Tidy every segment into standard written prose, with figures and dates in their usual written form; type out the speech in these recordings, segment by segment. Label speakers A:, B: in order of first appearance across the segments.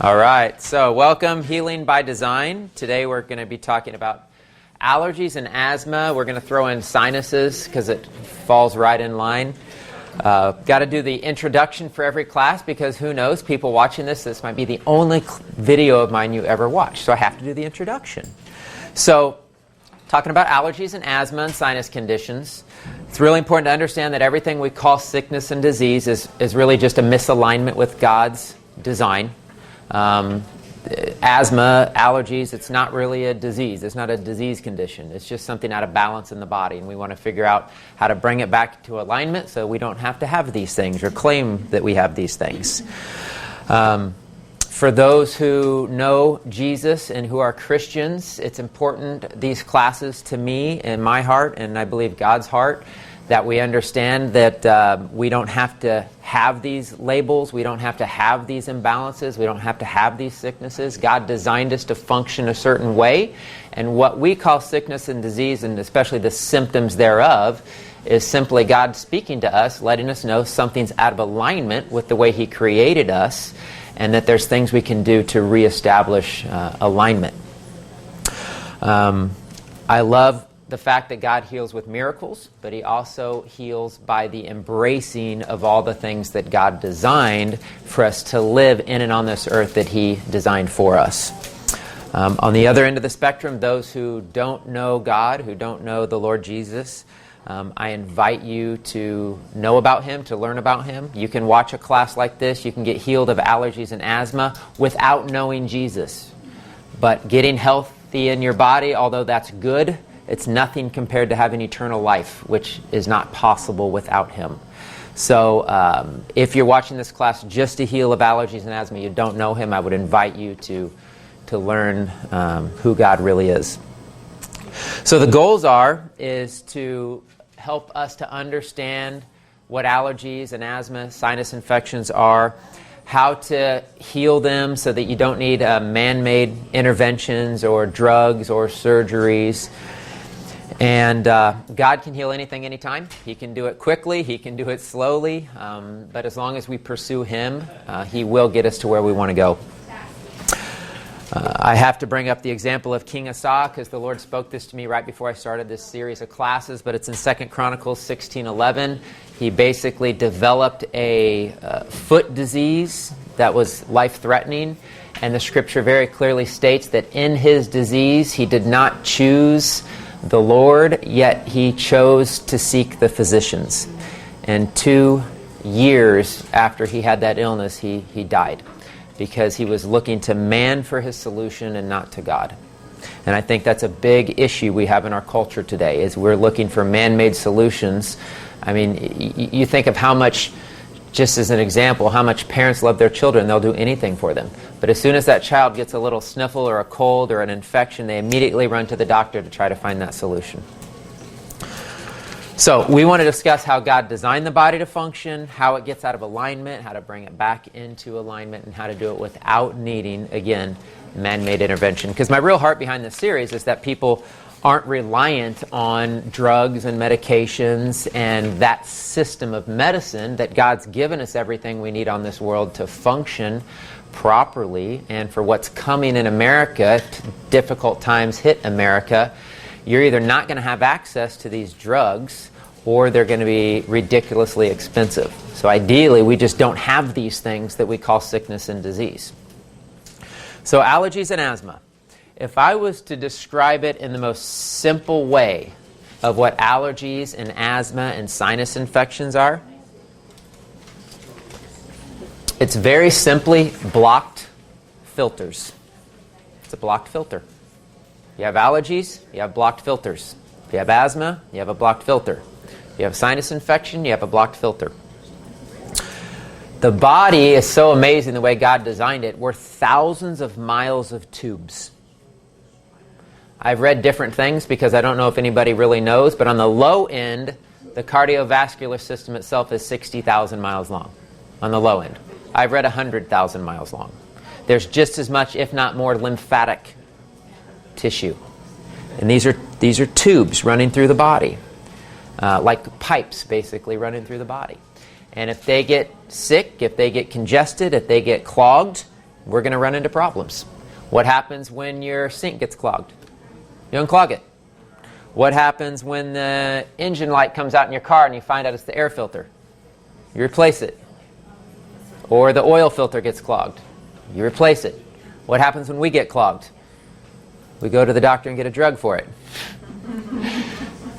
A: All right, so welcome, Healing by Design. Today we're going to be talking about allergies and asthma. We're going to throw in sinuses because it falls right in line. Got to do the introduction for every class because who knows, people watching this might be the only video of mine you ever watch. So I have to do the introduction. So talking about allergies and asthma and sinus conditions, it's really important to understand that everything we call sickness and disease is really just a misalignment with God's design. Asthma, allergies, it's not really a disease. It's not a disease condition. It's just something out of balance in the body, and we want to figure out how to bring it back to alignment so we don't have to have these things or claim that we have these things. For those who know Jesus and who are Christians, it's important, these classes to me and my heart, and I believe God's heart, that we understand that we don't have to have these labels, we don't have to have these imbalances, we don't have to have these sicknesses. God designed us to function a certain way, and what we call sickness and disease, and especially the symptoms thereof, is simply God speaking to us, letting us know something's out of alignment with the way He created us, and that there's things we can do to reestablish alignment. I love the fact that God heals with miracles, but He also heals by the embracing of all the things that God designed for us to live in and on this earth that He designed for us. On the other end of the spectrum, those who don't know God, who don't know the Lord Jesus, I invite you to know about Him, to learn about Him. You can watch a class like this. You can get healed of allergies and asthma without knowing Jesus. But getting healthy in your body, although that's good, it's nothing compared to having eternal life, which is not possible without Him. So if you're watching this class just to heal of allergies and asthma, you don't know Him, I would invite you to learn who God really is. So the goals is to help us to understand what allergies and asthma, sinus infections are, how to heal them so that you don't need man-made interventions or drugs or surgeries. And God can heal anything, anytime. He can do it quickly, He can do it slowly, but as long as we pursue Him, He will get us to where we want to go. I have to bring up the example of King Asa because the Lord spoke this to me right before I started this series of classes, but it's in 2 Chronicles 16:11. He basically developed a foot disease that was life-threatening, and the scripture very clearly states that in his disease he did not choose the Lord, yet he chose to seek the physicians. And 2 years after he had that illness, he died, because he was looking to man for his solution and not to God. And I think that's a big issue we have in our culture today, is we're looking for man-made solutions. I mean, you think of how much, just as an example, how much parents love their children, they'll do anything for them. But as soon as that child gets a little sniffle or a cold or an infection, they immediately run to the doctor to try to find that solution. So we want to discuss how God designed the body to function, how it gets out of alignment, how to bring it back into alignment, and how to do it without needing, again, man-made intervention. Because my real heart behind this series is that people aren't reliant on drugs and medications and that system of medicine, that God's given us everything we need on this world to function properly. And for what's coming in America, difficult times hit America, you're either not going to have access to these drugs or they're going to be ridiculously expensive. So ideally, we just don't have these things that we call sickness and disease. So allergies and asthma. If I was to describe it in the most simple way of what allergies and asthma and sinus infections are, it's very simply blocked filters. It's a blocked filter. You have allergies, you have blocked filters. If you have asthma, you have a blocked filter. If you have sinus infection, you have a blocked filter. The body is so amazing the way God designed it. We're thousands of miles of tubes. I've read different things because I don't know if anybody really knows, but on the low end, the cardiovascular system itself is 60,000 miles long. On the low end. I've read 100,000 miles long. There's just as much, if not more, lymphatic tissue. And these are tubes running through the body. Like pipes, basically, running through the body. And if they get sick, if they get congested, if they get clogged, we're going to run into problems. What happens when your sink gets clogged? You unclog it. What happens when the engine light comes out in your car and you find out it's the air filter? You replace it. Or the oil filter gets clogged. You replace it. What happens when we get clogged? We go to the doctor and get a drug for it.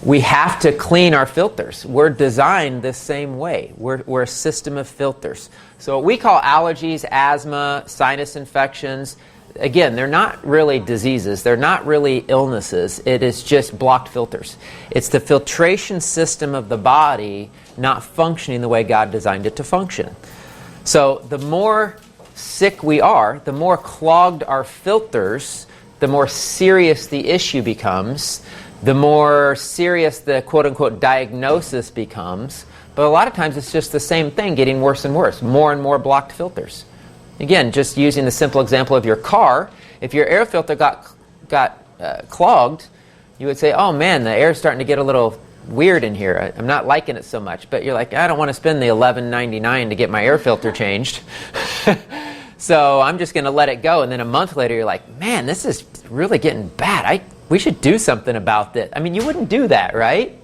A: We have to clean our filters. We're designed the same way. We're a system of filters. So what we call allergies, asthma, sinus infections, again, they're not really diseases. They're not really illnesses. It is just blocked filters. It's the filtration system of the body not functioning the way God designed it to function. So the more sick we are, the more clogged our filters, the more serious the issue becomes, the more serious the quote-unquote diagnosis becomes. But a lot of times it's just the same thing getting worse and worse, more and more blocked filters. Again, just using the simple example of your car, if your air filter got clogged, you would say, oh man, the air's starting to get a little weird in here. I'm not liking it so much. But you're like, I don't want to spend the $11.99 to get my air filter changed. So I'm just going to let it go. And then a month later, you're like, man, this is really getting bad. We should do something about this. I mean, you wouldn't do that, right?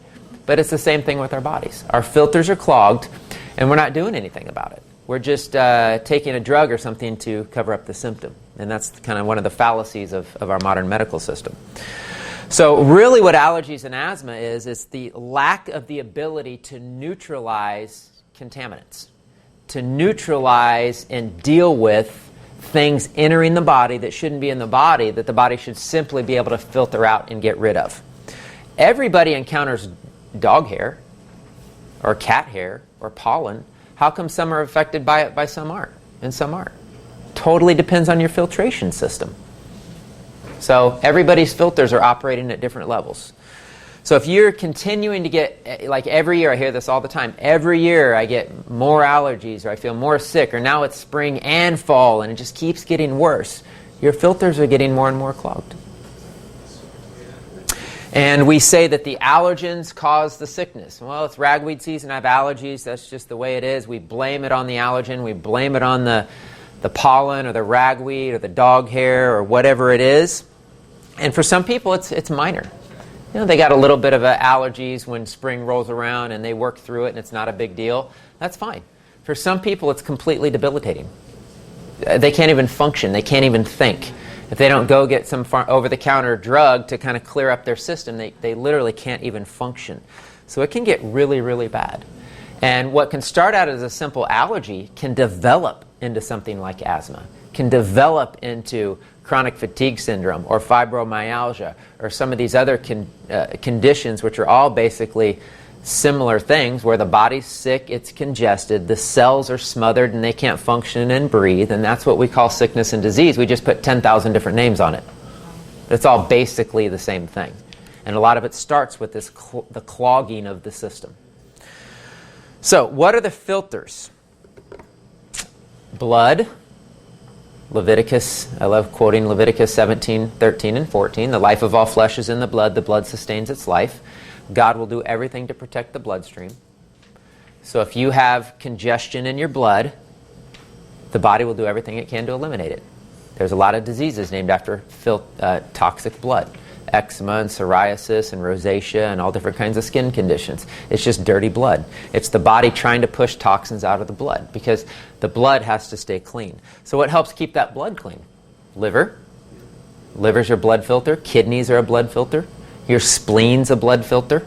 A: But it's the same thing with our bodies. Our filters are clogged, and we're not doing anything about it. We're just taking a drug or something to cover up the symptom. And that's kind of one of the fallacies of our modern medical system. So really what allergies and asthma is the lack of the ability to neutralize contaminants, to neutralize and deal with things entering the body that shouldn't be in the body, that the body should simply be able to filter out and get rid of. Everybody encounters dog hair or cat hair or pollen. How come some are affected by it, by some aren't, and some aren't? Totally depends on your filtration system. So everybody's filters are operating at different levels. So if you're continuing to get, like every year, I hear this all the time, every year I get more allergies, or I feel more sick, or now it's spring and fall, and it just keeps getting worse, your filters are getting more and more clogged. And we say that the allergens cause the sickness. Well, it's ragweed season, I have allergies, that's just the way it is. We blame it on the allergen, we blame it on the pollen or the ragweed or the dog hair or whatever it is. And for some people, it's minor. You know, they got a little bit of allergies when spring rolls around and they work through it and it's not a big deal. That's fine. For some people, it's completely debilitating. They can't even function. They can't even think. If they don't go get some over-the-counter drug to kind of clear up their system, they literally can't even function. So it can get really, really bad. And what can start out as a simple allergy can develop into something like asthma, can develop into chronic fatigue syndrome or fibromyalgia or some of these other conditions, which are all basically similar things where the body's sick, it's congested, the cells are smothered and they can't function and breathe, and that's what we call sickness and disease. We just put 10,000 different names on it. It's all basically the same thing. And a lot of it starts with this the clogging of the system. So what are the filters? Blood. Leviticus, I love quoting Leviticus 17, 13, and 14. The life of all flesh is in the blood sustains its life. God will do everything to protect the bloodstream. So if you have congestion in your blood, the body will do everything it can to eliminate it. There's a lot of diseases named after toxic blood. Eczema and psoriasis and rosacea and all different kinds of skin conditions. It's just dirty blood. It's the body trying to push toxins out of the blood because the blood has to stay clean. So what helps keep that blood clean? Liver. Liver's your blood filter. Kidneys are a blood filter. Your spleen's a blood filter.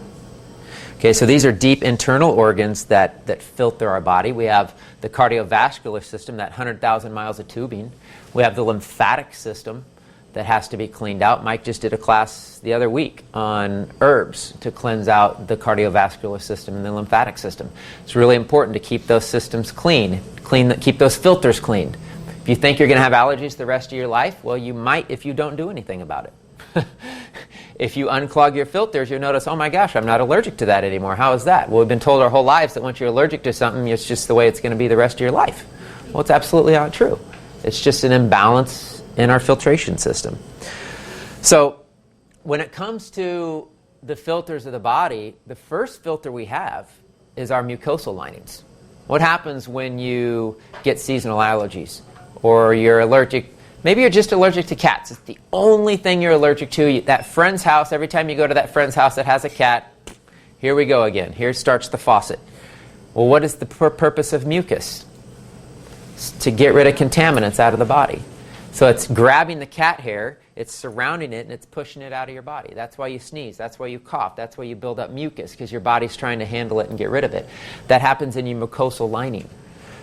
A: Okay, so these are deep internal organs that filter our body. We have the cardiovascular system, that 100,000 miles of tubing. We have the lymphatic system that has to be cleaned out. Mike just did a class the other week on herbs to cleanse out the cardiovascular system and the lymphatic system. It's really important to keep those systems clean, keep those filters clean. If you think you're going to have allergies the rest of your life, well, you might if you don't do anything about it. If you unclog your filters, you'll notice, oh my gosh, I'm not allergic to that anymore. How is that? Well, we've been told our whole lives that once you're allergic to something, it's just the way it's going to be the rest of your life. Well, it's absolutely not true. It's just an imbalance in our filtration system. So when it comes to the filters of the body, the first filter we have is our mucosal linings. What happens when you get seasonal allergies? or you're allergic. Maybe you're just allergic to cats. It's the only thing you're allergic to. That friend's house, every time you go to that friend's house that has a cat, here we go again. Here starts the faucet. Well, what is the purpose of mucus? It's to get rid of contaminants out of the body. So it's grabbing the cat hair, it's surrounding it, and it's pushing it out of your body. That's why you sneeze. That's why you cough. That's why you build up mucus, because your body's trying to handle it and get rid of it. That happens in your mucosal lining.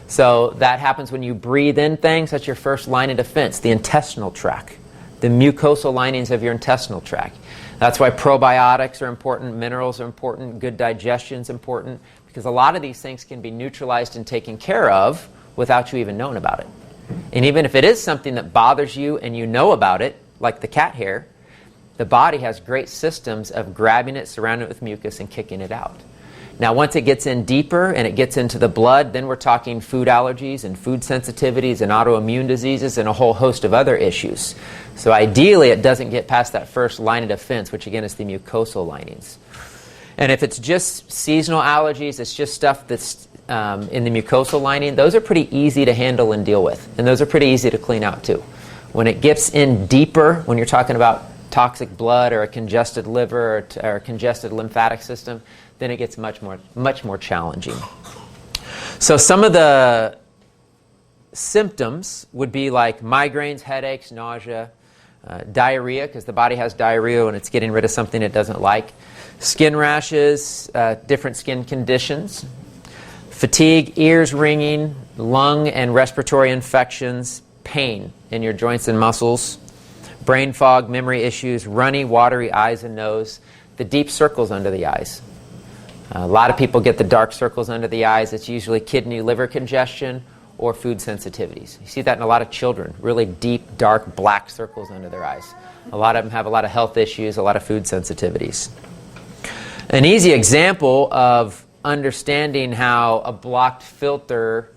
A: So that happens when you breathe in things. That's your first line of defense, the intestinal tract, the mucosal linings of your intestinal tract. That's why probiotics are important, minerals are important, good digestion is important, because a lot of these things can be neutralized and taken care of without you even knowing about it. And even if it is something that bothers you and you know about it, like the cat hair, the body has great systems of grabbing it, surrounding it with mucus, and kicking it out. Now, once it gets in deeper and it gets into the blood, then we're talking food allergies and food sensitivities and autoimmune diseases and a whole host of other issues. So ideally, it doesn't get past that first line of defense, which again is the mucosal linings. And if it's just seasonal allergies, it's just stuff that's in the mucosal lining, those are pretty easy to handle and deal with. And those are pretty easy to clean out too. When it gets in deeper, when you're talking about toxic blood or a congested liver or a congested lymphatic system, then it gets much more challenging. So some of the symptoms would be like migraines, headaches, nausea, diarrhea, because the body has diarrhea when it's getting rid of something it doesn't like, skin rashes, different skin conditions, fatigue, ears ringing, lung and respiratory infections, pain in your joints and muscles, brain fog, memory issues, runny, watery eyes and nose, the deep circles under the eyes. A lot of people get the dark circles under the eyes. It's usually kidney, liver congestion or food sensitivities. You see that in a lot of children, really deep, dark, black circles under their eyes. A lot of them have a lot of health issues, a lot of food sensitivities. An easy example of understanding how a blocked filter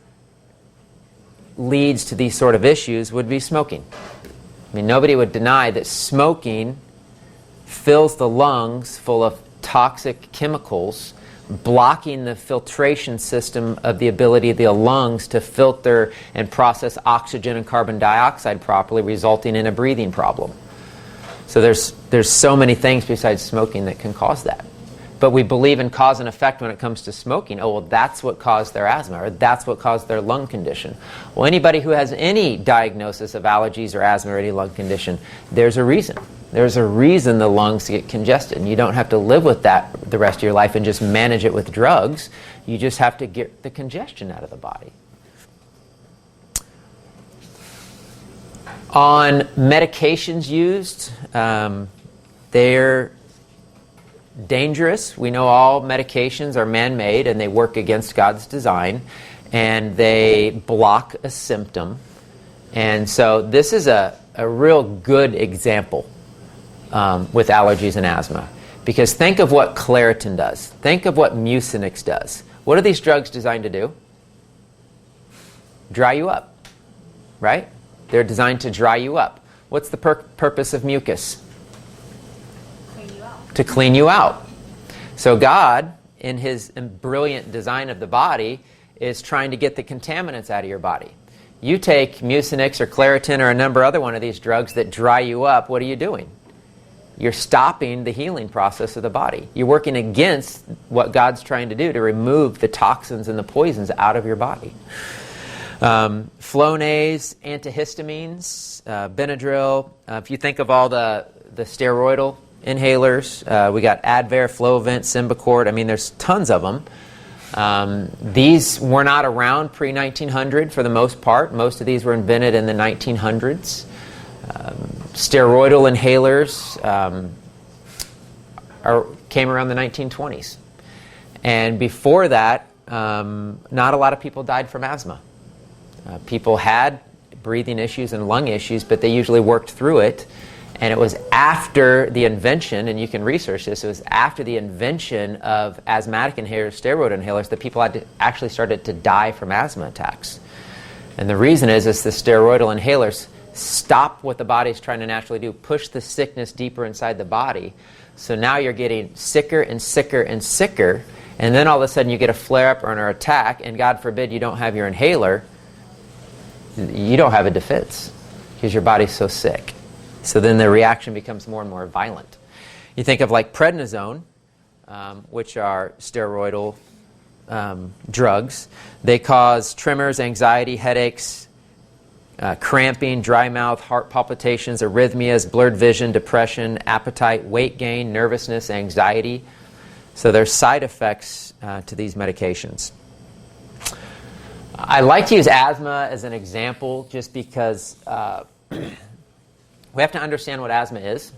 A: leads to these sort of issues would be smoking. I mean, nobody would deny that smoking fills the lungs full of toxic chemicals, blocking the filtration system of the ability of the lungs to filter and process oxygen and carbon dioxide properly, resulting in a breathing problem. So there's so many things besides smoking that can cause that. But we believe in cause and effect when it comes to smoking. Oh, well, that's what caused their asthma, or that's what caused their lung condition. Well, anybody who has any diagnosis of allergies or asthma or any lung condition, there's a reason. There's a reason the lungs get congested. And you don't have to live with that the rest of your life and just manage it with drugs. You just have to get the congestion out of the body. On medications used, they're dangerous. We know all medications are man-made and they work against God's design, and they block a symptom. And so this is a real good example with allergies and asthma. Because think of what Claritin does. Think of what Mucinex does. What are these drugs designed to do? Dry you up, right? They're designed to dry you up. What's the purpose of mucus? To clean you out. So God, in his brilliant design of the body, is trying to get the contaminants out of your body. You take Mucinex or Claritin or a number of other one of these drugs that dry you up, what are you doing? You're stopping the healing process of the body. You're working against what God's trying to do to remove the toxins and the poisons out of your body. Flonase, antihistamines, Benadryl. If you think of all the steroidal inhalers, we got Advair, Flovent, Symbicort. I mean, there's tons of them. These were not around pre-1900 for the most part. Most of these were invented in the 1900s. Steroidal inhalers came around the 1920s. And before that, not a lot of people died from asthma. People had breathing issues and lung issues, but they usually worked through it. And it was after the invention, and you can research this, it was after the invention of asthmatic inhalers, steroid inhalers, that people actually started to die from asthma attacks. And the reason is the steroidal inhalers stop what the body's trying to naturally do, push the sickness deeper inside the body. So now you're getting sicker and sicker and sicker, and then all of a sudden you get a flare-up or an attack, and God forbid you don't have your inhaler. you don't have a defense because your body's so sick. So then the reaction becomes more and more violent. You think of like prednisone, which are steroidal drugs. They cause tremors, anxiety, headaches, cramping, dry mouth, heart palpitations, arrhythmias, blurred vision, depression, appetite, weight gain, nervousness, anxiety. So there's side effects to these medications. I like to use asthma as an example just because we have to understand what asthma is.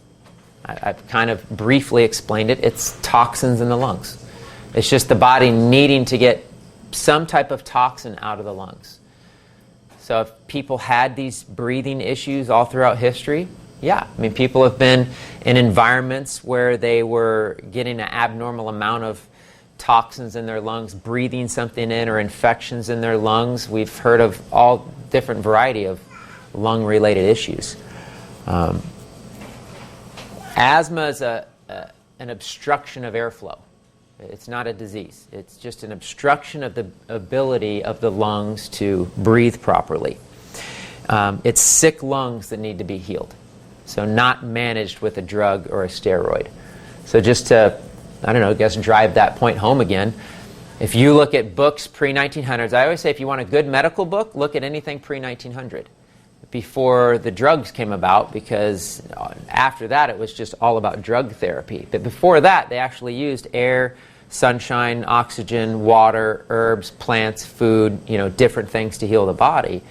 A: I've kind of briefly explained it. It's toxins in the lungs. It's just the body needing to get some type of toxin out of the lungs. So if people had these breathing issues all throughout history, yeah. I mean, people have been in environments where they were getting an abnormal amount of toxins in their lungs, breathing something in, or infections in their lungs. We've heard of all different variety of lung-related issues. Asthma is an obstruction of airflow. It's not a disease. It's just an obstruction of the ability of the lungs to breathe properly. It's sick lungs that need to be healed. So not managed with a drug or a steroid. So just to, I don't know, I guess drive that point home again. If you look at books pre-1900s, I always say if you want a good medical book, look at anything pre-1900. Before the drugs came about, because after that it was just all about drug therapy. But before that, they actually used air, sunshine, oxygen, water, herbs, plants, food, different things to heal the body.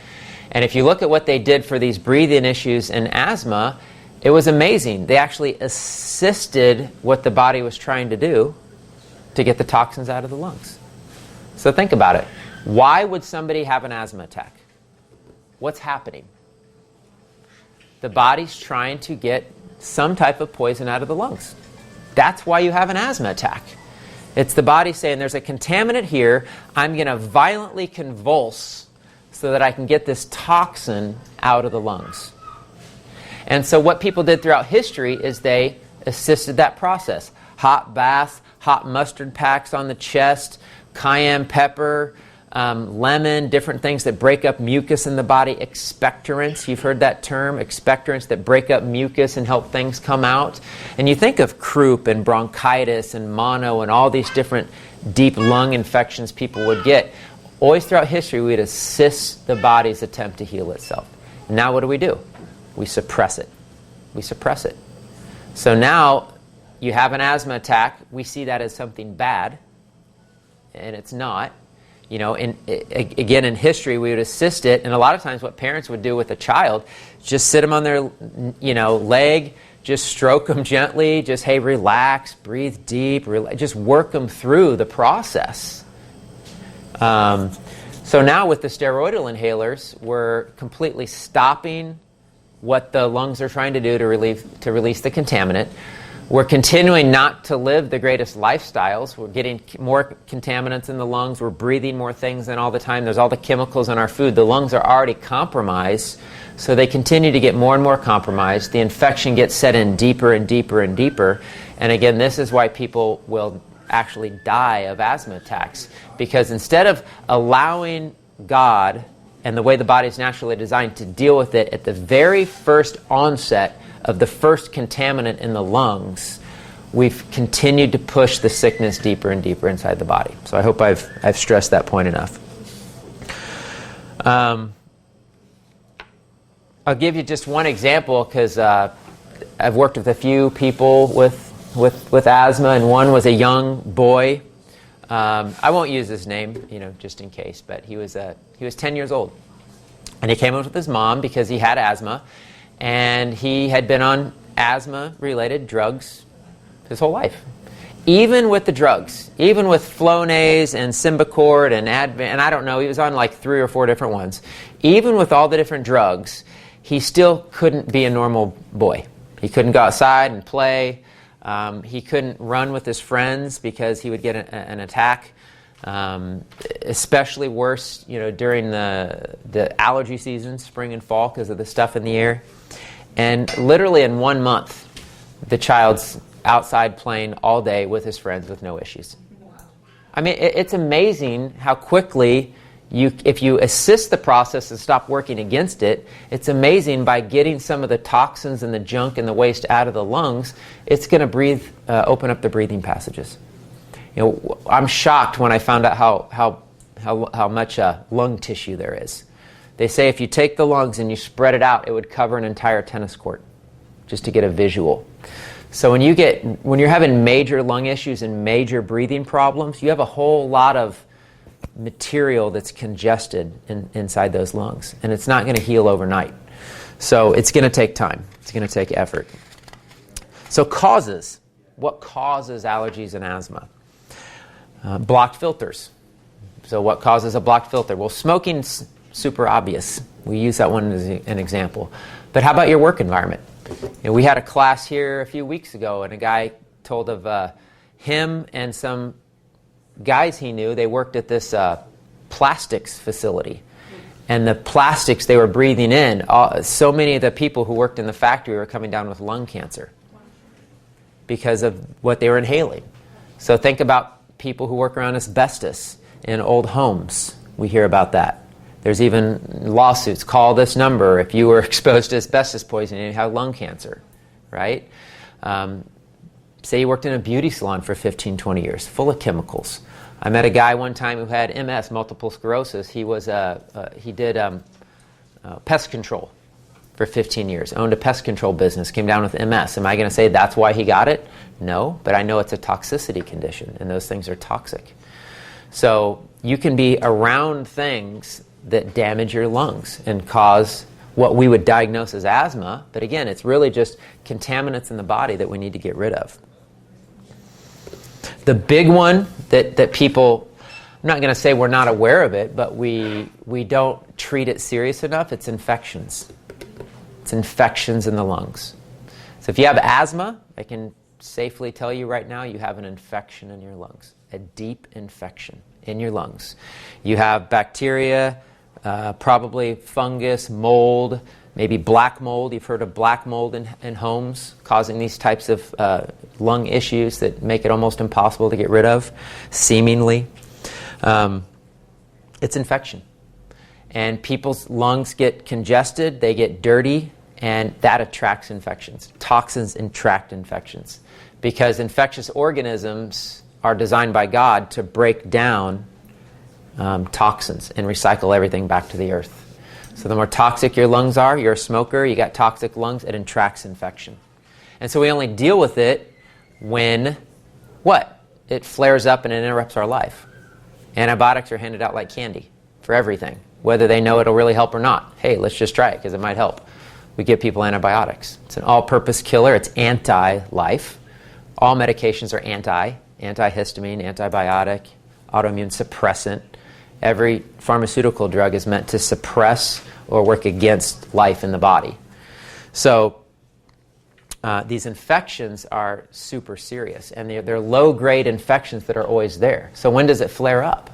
A: And if you look at what they did for these breathing issues and asthma, it was amazing. They actually assisted what the body was trying to do to get the toxins out of the lungs. So think about it. Why would somebody have an asthma attack? What's happening? The body's trying to get some type of poison out of the lungs. That's why you have an asthma attack. It's the body saying, there's a contaminant here, I'm going to violently convulse so that I can get this toxin out of the lungs. And so what people did throughout history is they assisted that process. Hot baths, hot mustard packs on the chest, cayenne pepper, lemon, different things that break up mucus in the body, expectorants. You've heard that term, expectorants that break up mucus and help things come out. And you think of croup and bronchitis and mono and all these different deep lung infections people would get. Always throughout history, we'd assist the body's attempt to heal itself. Now what do? We suppress it. We suppress it. So now you have an asthma attack. We see that as something bad, and it's not. Again, in history, we would assist it, and a lot of times what parents would do with a child, just sit them on their, leg, just stroke them gently, just, hey, relax, breathe deep, just work them through the process. So now with the steroidal inhalers, we're completely stopping what the lungs are trying to do to release the contaminant. We're continuing not to live the greatest lifestyles. We're getting more contaminants in the lungs. We're breathing more things in all the time. There's all the chemicals in our food. The lungs are already compromised, so they continue to get more and more compromised. The infection gets set in deeper and deeper and deeper. And again, this is why people will actually die of asthma attacks, because instead of allowing God and the way the body is naturally designed to deal with it at the very first onset of the first contaminant in the lungs, we've continued to push the sickness deeper and deeper inside the body. So I hope I've stressed that point enough. I'll give you just one example, because I've worked with a few people with asthma, and one was a young boy. I won't use his name, just in case, but he was 10 years old. And he came in with his mom because he had asthma, and he had been on asthma-related drugs his whole life. Even with the drugs, even with Flonase and Symbicort and Advil, and I don't know, he was on like 3 or 4 different ones. Even with all the different drugs, he still couldn't be a normal boy. He couldn't go outside and play. He couldn't run with his friends because he would get an attack. Especially worse, during the allergy season, spring and fall, because of the stuff in the air. And literally in 1 month, the child's outside playing all day with his friends with no issues. I mean, it's amazing how quickly If you assist the process and stop working against it, it's amazing by getting some of the toxins and the junk and the waste out of the lungs, it's going to open up the breathing passages. I'm shocked when I found out how much lung tissue there is. They say if you take the lungs and you spread it out, it would cover an entire tennis court, just to get a visual. So when you're having major lung issues and major breathing problems, you have a whole lot of material that's congested inside those lungs, and it's not going to heal overnight. So it's going to take time. It's going to take effort. So causes. What causes allergies and asthma? Blocked filters. So what causes a blocked filter? Well, smoking's super obvious. We use that one as an example. But how about your work environment? We had a class here a few weeks ago, and a guy told of him and some guys he knew. They worked at this plastics facility. And the plastics they were breathing in, so many of the people who worked in the factory were coming down with lung cancer because of what they were inhaling. So think about people who work around asbestos in old homes. We hear about that. There's even lawsuits. Call this number if you were exposed to asbestos poisoning and you have lung cancer, right? Say you worked in a beauty salon for 15, 20 years, full of chemicals. I met a guy one time who had MS, multiple sclerosis. He did pest control for 15 years, owned a pest control business, came down with MS. Am I going to say that's why he got it? No, but I know it's a toxicity condition, and those things are toxic. So you can be around things that damage your lungs and cause what we would diagnose as asthma, but again, it's really just contaminants in the body that we need to get rid of. The big one that people, I'm not going to say we're not aware of it, but we don't treat it serious enough, it's infections. It's infections in the lungs. So if you have asthma, I can safely tell you right now you have an infection in your lungs, a deep infection in your lungs. You have bacteria, probably fungus, mold, maybe black mold. You've heard of black mold in homes causing these types of lung issues that make it almost impossible to get rid of, seemingly. It's infection. And people's lungs get congested, they get dirty, and that attracts infections. Toxins attract infections because infectious organisms are designed by God to break down toxins and recycle everything back to the earth. So the more toxic your lungs are, you're a smoker, you got toxic lungs, it attracts infection. And so we only deal with it when, what? It flares up and it interrupts our life. Antibiotics are handed out like candy for everything, whether they know it'll really help or not. Hey, let's just try it because it might help. We give people antibiotics. It's an all-purpose killer. It's anti-life. All medications are antihistamine, antibiotic, autoimmune suppressant. Every pharmaceutical drug is meant to suppress or work against life in the body. So these infections are super serious, and they're low-grade infections that are always there. So when does it flare up?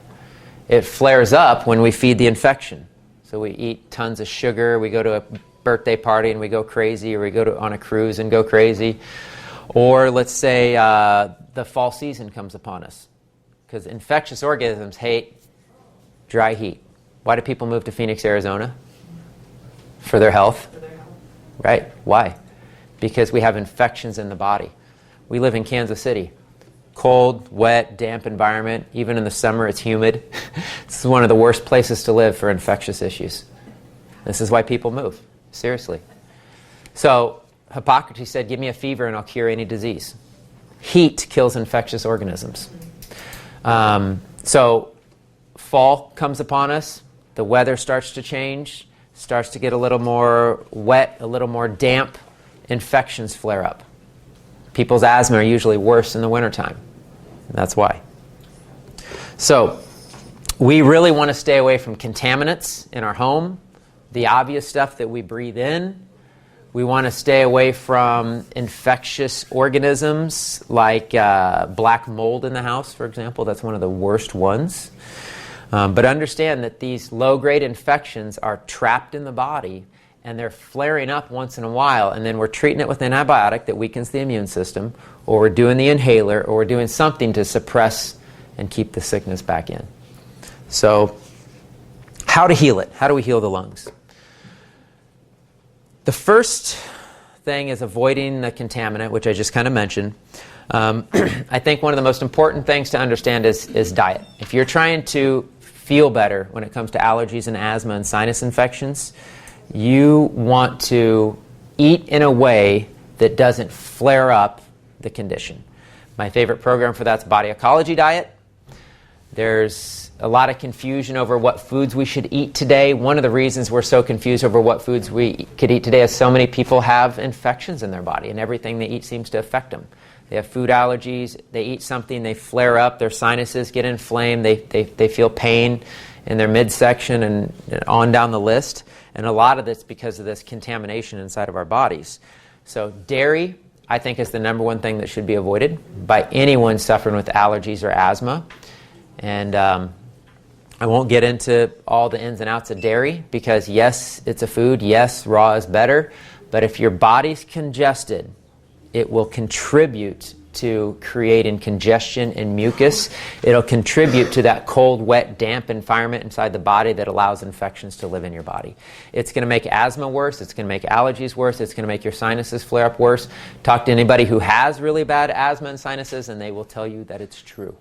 A: It flares up when we feed the infection. So we eat tons of sugar, we go to a birthday party and we go crazy, or we go on a cruise and go crazy. Or let's say the fall season comes upon us, because infectious organisms hate dry heat. Why do people move to Phoenix, Arizona? For their health. Right? Why? Because we have infections in the body. We live in Kansas City. Cold, wet, damp environment. Even in the summer, it's humid. This is one of the worst places to live for infectious issues. This is why people move. Seriously. So Hippocrates said, give me a fever and I'll cure any disease. Heat kills infectious organisms. So fall comes upon us. The weather starts to change. Starts to get a little more wet, a little more damp. Infections flare up. People's asthma are usually worse in the wintertime. And that's why. So we really want to stay away from contaminants in our home, the obvious stuff that we breathe in. We want to stay away from infectious organisms like black mold in the house, for example. That's one of the worst ones. But understand that these low-grade infections are trapped in the body, and they're flaring up once in a while, and then we're treating it with an antibiotic that weakens the immune system, or we're doing the inhaler, or we're doing something to suppress and keep the sickness back in. So how to heal it. How do we heal the lungs? The first thing is avoiding the contaminant, which I just kind of mentioned. I think one of the most important things to understand is diet. If you're trying to feel better when it comes to allergies and asthma and sinus infections, you want to eat in a way that doesn't flare up the condition. My favorite program for that's Body Ecology Diet. There's a lot of confusion over what foods we should eat today. One of the reasons we're so confused over what foods we could eat today is so many people have infections in their body, and everything they eat seems to affect them. They have food allergies, they eat something, they flare up, their sinuses get inflamed, they feel pain in their midsection and on down the list. And a lot of this because of this contamination inside of our bodies. So dairy, I think, is the number one thing that should be avoided by anyone suffering with allergies or asthma. And I won't get into all the ins and outs of dairy because, yes, it's a food. Yes, raw is better. But if your body's congested, it will contribute to creating congestion and mucus. It'll contribute to that cold, wet, damp environment inside the body that allows infections to live in your body. It's going to make asthma worse. It's going to make allergies worse. It's going to make your sinuses flare up worse. Talk to anybody who has really bad asthma and sinuses, and they will tell you that it's true.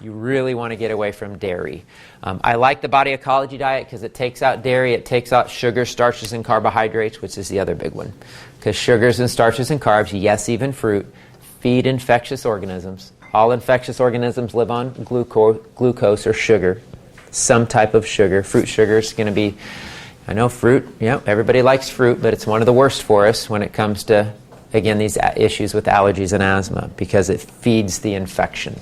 A: You really want to get away from dairy. I like the Body Ecology Diet because it takes out dairy, it takes out sugar, starches, and carbohydrates, which is the other big one. Because sugars and starches and carbs, yes, even fruit, feed infectious organisms. All infectious organisms live on glucose or sugar, some type of sugar. Fruit sugar is going to be, I know fruit, everybody likes fruit, but it's one of the worst for us when it comes to, again, these issues with allergies and asthma because it feeds the infection.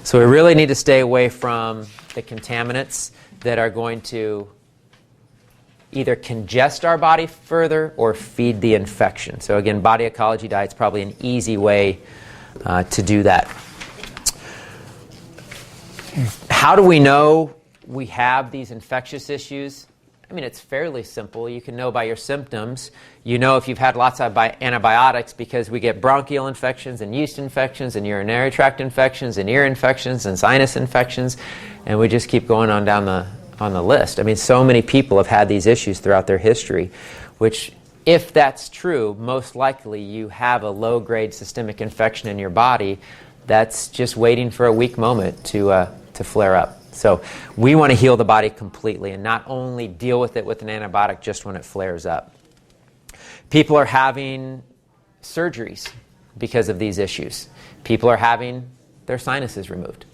A: So we really need to stay away from the contaminants that are going to either congest our body further or feed the infection. So again, Body Ecology Diet is probably an easy way to do that. How do we know we have these infectious issues? I mean, it's fairly simple. You can know by your symptoms. You know if you've had lots of antibiotics because we get bronchial infections and yeast infections and urinary tract infections and ear infections and sinus infections, and we just keep going on down the list. I mean, so many people have had these issues throughout their history, which, if that's true, most likely you have a low-grade systemic infection in your body that's just waiting for a weak moment to flare up. So we want to heal the body completely and not only deal with it with an antibiotic just when it flares up. People are having surgeries because of these issues. People are having their sinuses removed.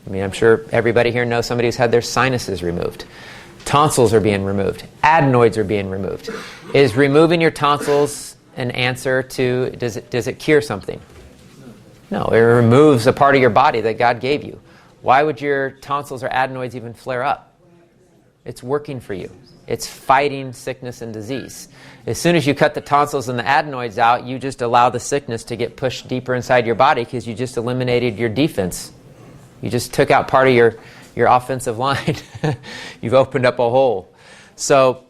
A: I mean, I'm sure everybody here knows somebody who's had their sinuses removed. Tonsils are being removed. Adenoids are being removed. Is removing your tonsils an answer to, does it cure something? No, it removes a part of your body that God gave you. Why would your tonsils or adenoids even flare up? It's working for you. It's fighting sickness and disease. As soon as you cut the tonsils and the adenoids out, you just allow the sickness to get pushed deeper inside your body because you just eliminated your defense. You just took out part of your offensive line. You've opened up a hole. So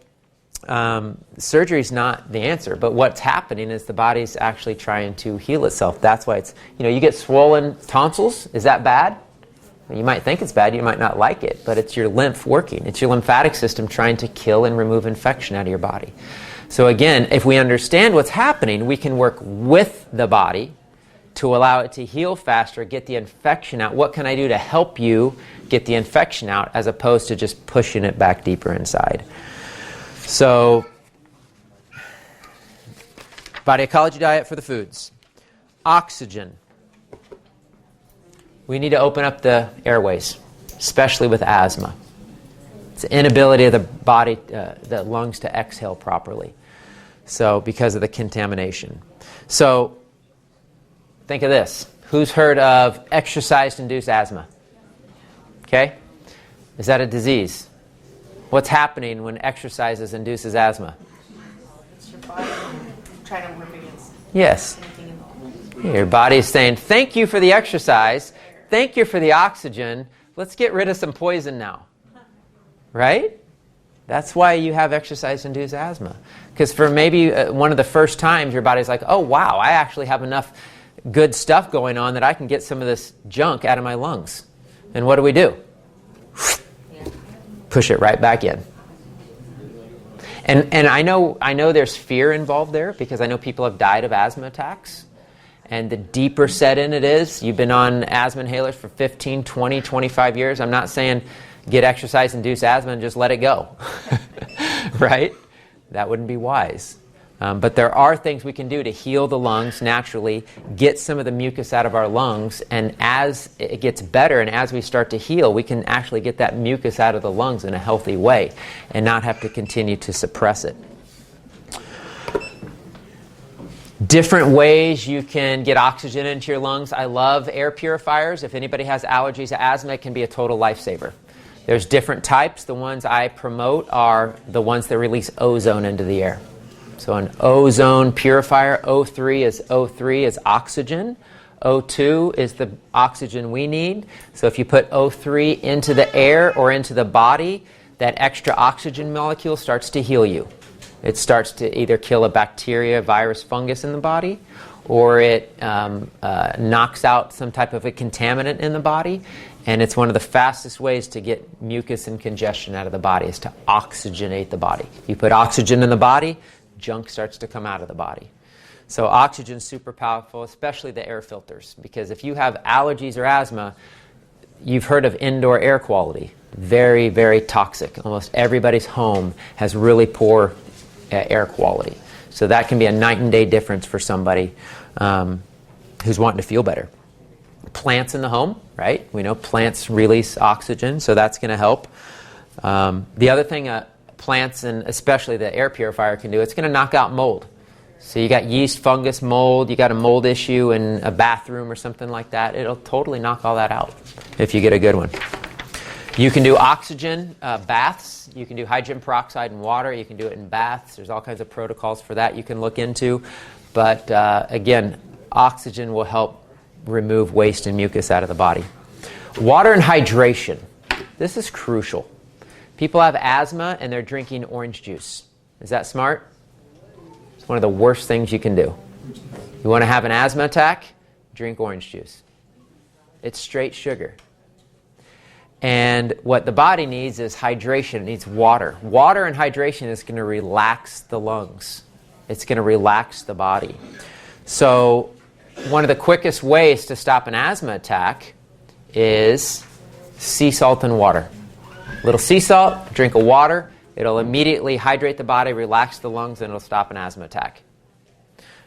A: surgery is not the answer, but what's happening is the body's actually trying to heal itself. That's why it's, you get swollen tonsils. Is that bad? You might think it's bad, you might not like it, but it's your lymph working. It's your lymphatic system trying to kill and remove infection out of your body. So again, if we understand what's happening, we can work with the body to allow it to heal faster, get the infection out. What can I do to help you get the infection out as opposed to just pushing it back deeper inside? So, Body Ecology Diet for the foods. Oxygen. We need to open up the airways, especially with asthma. It's the inability of the body, the lungs to exhale properly. So because of the contamination. So think of this. Who's heard of exercise-induced asthma? Okay? Is that a disease? What's happening when exercise induces asthma?
B: It's your body trying to work against
A: Yes.
B: anything in the
A: Your body's saying, thank you for the exercise. Thank you for the oxygen. Let's get rid of some poison now. Right? That's why you have exercise-induced asthma. Because for maybe one of the first times, your body's like, oh, wow, I actually have enough good stuff going on that I can get some of this junk out of my lungs. And what do?
B: Yeah.
A: push it right back in. And I know there's fear involved there, because I know people have died of asthma attacks. And the deeper set in it is, you've been on asthma inhalers for 15, 20, 25 years. I'm not saying get exercise-induced asthma and just let it go, right? That wouldn't be wise. But there are things we can do to heal the lungs naturally, get some of the mucus out of our lungs, and as it gets better and as we start to heal, we can actually get that mucus out of the lungs in a healthy way and not have to continue to suppress it. Different ways you can get oxygen into your lungs. I love air purifiers. If anybody has allergies to asthma, it can be a total lifesaver. There's different types. The ones I promote are the ones that release ozone into the air. So an ozone purifier, O3 is oxygen. O2 is the oxygen we need. So if you put O3 into the air or into the body, that extra oxygen molecule starts to heal you. It starts to either kill a bacteria, virus, fungus in the body, or it knocks out some type of a contaminant in the body. And it's one of the fastest ways to get mucus and congestion out of the body, is to oxygenate the body. You put oxygen in the body, junk starts to come out of the body. So oxygen is super powerful, especially the air filters, because if you have allergies or asthma, you've heard of indoor air quality. Very, very toxic. Almost everybody's home has really poor air quality. So that can be a night and day difference for somebody who's wanting to feel better. Plants in the home, right? We know plants release oxygen, so that's going to help. The other thing plants, and especially the air purifier, can do, it's going to knock out mold. So you got yeast, fungus, mold, you got a mold issue in a bathroom or something like that, it'll totally knock all that out if you get a good one. You can do oxygen baths. You can do hydrogen peroxide in water. You can do it in baths. There's all kinds of protocols for that you can look into. But again, oxygen will help remove waste and mucus out of the body. Water and hydration. This is crucial. People have asthma and they're drinking orange juice. Is that smart? It's one of the worst things you can do. You want to have an asthma attack? Drink orange juice. It's straight sugar. And what the body needs is hydration. It needs water. Water and hydration is going to relax the lungs. It's going to relax the body. So one of the quickest ways to stop an asthma attack is sea salt and water. A little sea salt, drink of water. It'll immediately hydrate the body, relax the lungs, and it'll stop an asthma attack.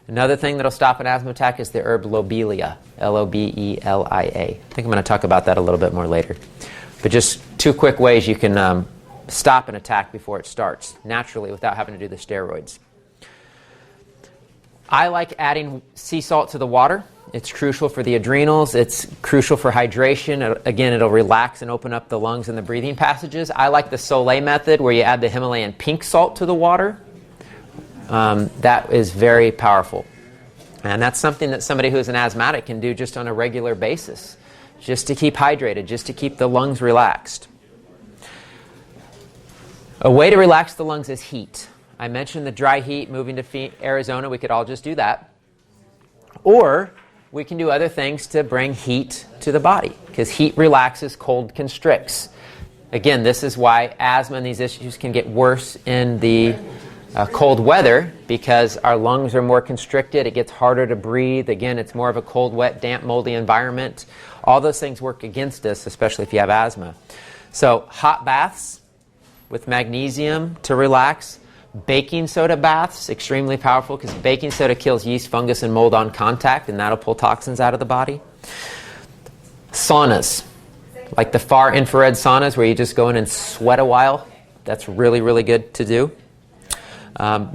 A: Another thing that'll stop an asthma attack is the herb lobelia, Lobelia. I think I'm going to talk about that a little bit more later. But just two quick ways you can stop an attack before it starts, naturally, without having to do the steroids. I like adding sea salt to the water. It's crucial for the adrenals. It's crucial for hydration. Again, it'll relax and open up the lungs and the breathing passages. I like the Soleil method, where you add the Himalayan pink salt to the water. That is very powerful. And that's something that somebody who is an asthmatic can do just on a regular basis, just to keep hydrated, just to keep the lungs relaxed. A way to relax the lungs is heat. I mentioned the dry heat, moving to Arizona. We could all just do that. Or we can do other things to bring heat to the body, because heat relaxes, cold constricts. Again, this is why asthma and these issues can get worse in the cold weather, because our lungs are more constricted. It gets harder to breathe. Again, it's more of a cold, wet, damp, moldy environment. All those things work against us, especially if you have asthma. So hot baths with magnesium to relax. Baking soda baths, extremely powerful, because baking soda kills yeast, fungus, and mold on contact, and that'll pull toxins out of the body. Saunas, like the far infrared saunas where you just go in and sweat a while. That's really, really good to do.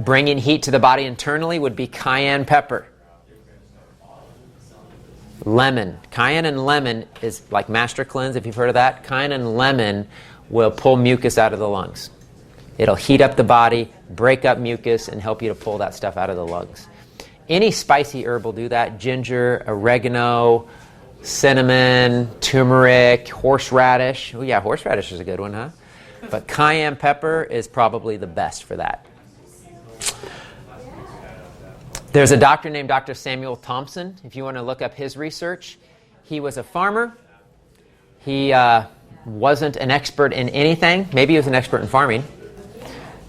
A: Bringing heat to the body internally would be cayenne pepper. Lemon. Cayenne and lemon is like Master Cleanse, if you've heard of that. Cayenne and lemon will pull mucus out of the lungs. It'll heat up the body, break up mucus, and help you to pull that stuff out of the lungs. Any spicy herb will do that. Ginger, oregano, cinnamon, turmeric, horseradish. Oh yeah, horseradish is a good one, huh? But cayenne pepper is probably the best for that. There's a doctor named Dr. Samuel Thompson. If you want to look up his research, he was a farmer. He wasn't an expert in anything. Maybe he was an expert in farming,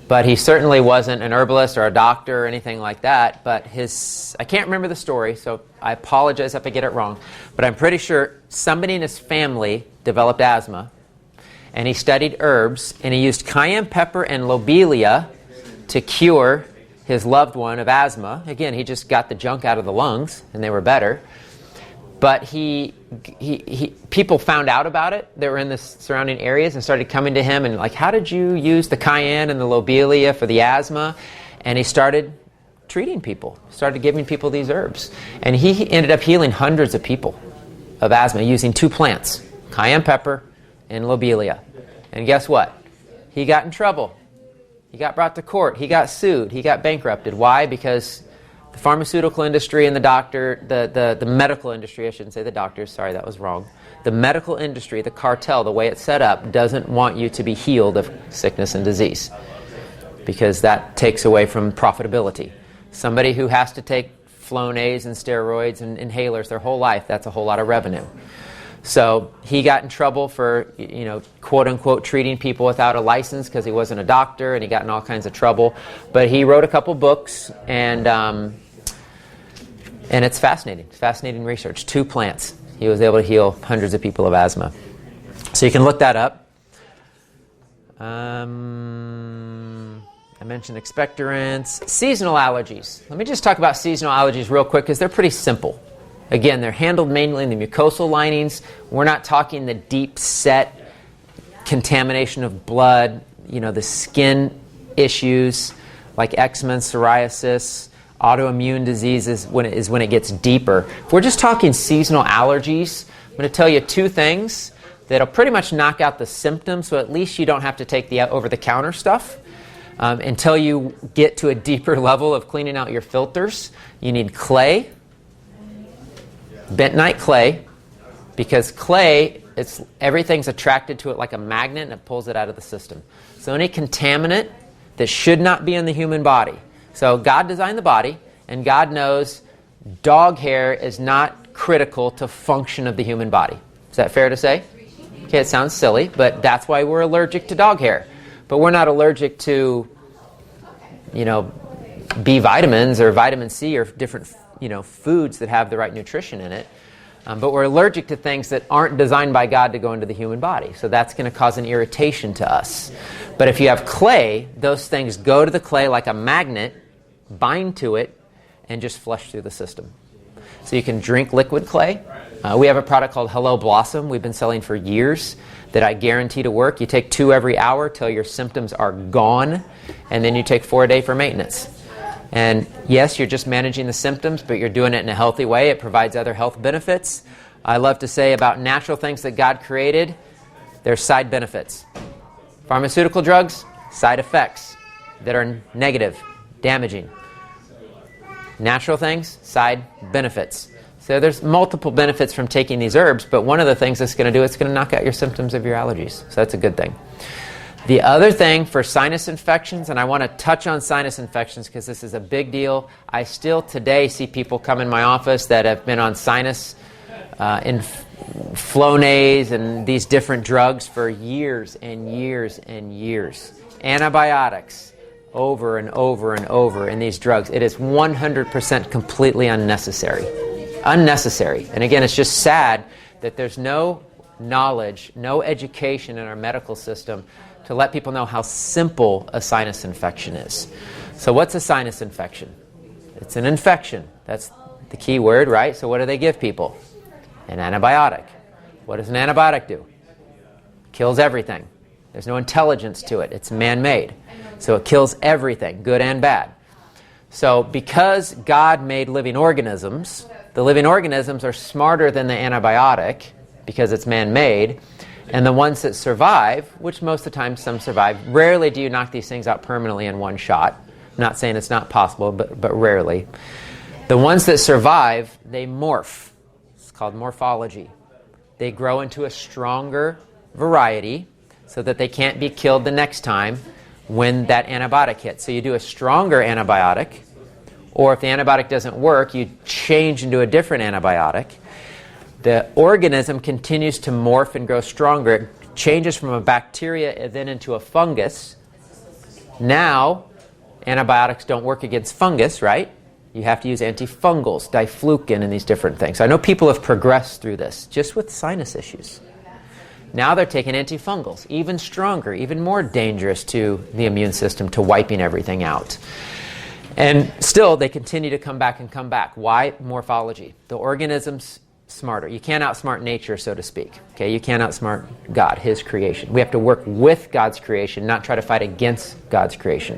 A: but he certainly wasn't an herbalist or a doctor or anything like that. But I can't remember the story, so I apologize if I get it wrong, but I'm pretty sure somebody in his family developed asthma, and he studied herbs, and he used cayenne pepper and lobelia to cure his loved one of asthma. Again, he just got the junk out of the lungs, and they were better. But people found out about it that were in the surrounding areas and started coming to him and like, how did you use the cayenne and the lobelia for the asthma? And he started treating people, started giving people these herbs. And he ended up healing hundreds of people of asthma using 2 plants, cayenne pepper and lobelia. And guess what? He got in trouble. He got brought to court. He got sued. He got bankrupted. Why? Because the pharmaceutical industry and the medical industry, I shouldn't say the doctors, sorry, that was wrong. The medical industry, the cartel, the way it's set up, doesn't want you to be healed of sickness and disease because that takes away from profitability. Somebody who has to take Flonase and steroids and inhalers their whole life, that's a whole lot of revenue. So he got in trouble for, quote-unquote, treating people without a license because he wasn't a doctor, and he got in all kinds of trouble. But he wrote a couple books, and it's fascinating. It's fascinating research. 2 plants. He was able to heal hundreds of people of asthma. So you can look that up. I mentioned expectorants. Seasonal allergies. Let me just talk about seasonal allergies real quick because they're pretty simple. Again, they're handled mainly in the mucosal linings. We're not talking the deep set contamination of blood, the skin issues like eczema and psoriasis, autoimmune diseases when it gets deeper. If we're just talking seasonal allergies, I'm going to tell you 2 things that'll pretty much knock out the symptoms, so at least you don't have to take the over-the-counter stuff. Until you get to a deeper level of cleaning out your filters, you need clay. Bentonite clay, because clay, everything's attracted to it like a magnet and it pulls it out of the system. So any contaminant that should not be in the human body. So God designed the body, and God knows dog hair is not critical to function of the human body. Is that fair to say? Okay, it sounds silly, but that's why we're allergic to dog hair. But we're not allergic to, B vitamins or vitamin C or different foods that have the right nutrition in it. But we're allergic to things that aren't designed by God to go into the human body. So that's going to cause an irritation to us. But if you have clay, those things go to the clay like a magnet, bind to it, and just flush through the system. So you can drink liquid clay. We have a product called Hello Blossom we've been selling for years that I guarantee to work. You take 2 every hour till your symptoms are gone, and then you take 4 a day for maintenance. And yes, you're just managing the symptoms, but you're doing it in a healthy way. It provides other health benefits. I love to say about natural things that God created, there's side benefits. Pharmaceutical drugs, side effects that are negative, damaging. Natural things, side benefits. So there's multiple benefits from taking these herbs, but one of the things it's going to do, it's going to knock out your symptoms of your allergies. So that's a good thing. The other thing for sinus infections, and I want to touch on sinus infections because this is a big deal. I still today see people come in my office that have been on sinus Flonase and these different drugs for years and years and years. Antibiotics over and over and over in these drugs. It is 100% completely unnecessary. Unnecessary. And again, it's just sad that there's no knowledge, no education in our medical system to let people know how simple a sinus infection is. So what's a sinus infection? It's an infection. That's the key word, right? So what do they give people? An antibiotic. What does an antibiotic do? Kills everything. There's no intelligence to it. It's man-made. So it kills everything, good and bad. So because God made living organisms, the living organisms are smarter than the antibiotic because it's man-made. And the ones that survive, which most of the time some survive, rarely do you knock these things out permanently in one shot. I'm not saying it's not possible, but rarely. The ones that survive, they morph. It's called morphology. They grow into a stronger variety so that they can't be killed the next time when that antibiotic hits. So you do a stronger antibiotic, or if the antibiotic doesn't work, you change into a different antibiotic. The organism continues to morph and grow stronger. It changes from a bacteria and then into a fungus. Now, antibiotics don't work against fungus, right? You have to use antifungals, diflucan, and these different things. I know people have progressed through this just with sinus issues. Now they're taking antifungals, even stronger, even more dangerous to the immune system, to wiping everything out. And still, they continue to come back and come back. Why? Morphology. The organism's smarter. You can't outsmart nature, so to speak. Okay, you can't outsmart God, His creation. We have to work with God's creation, not try to fight against God's creation.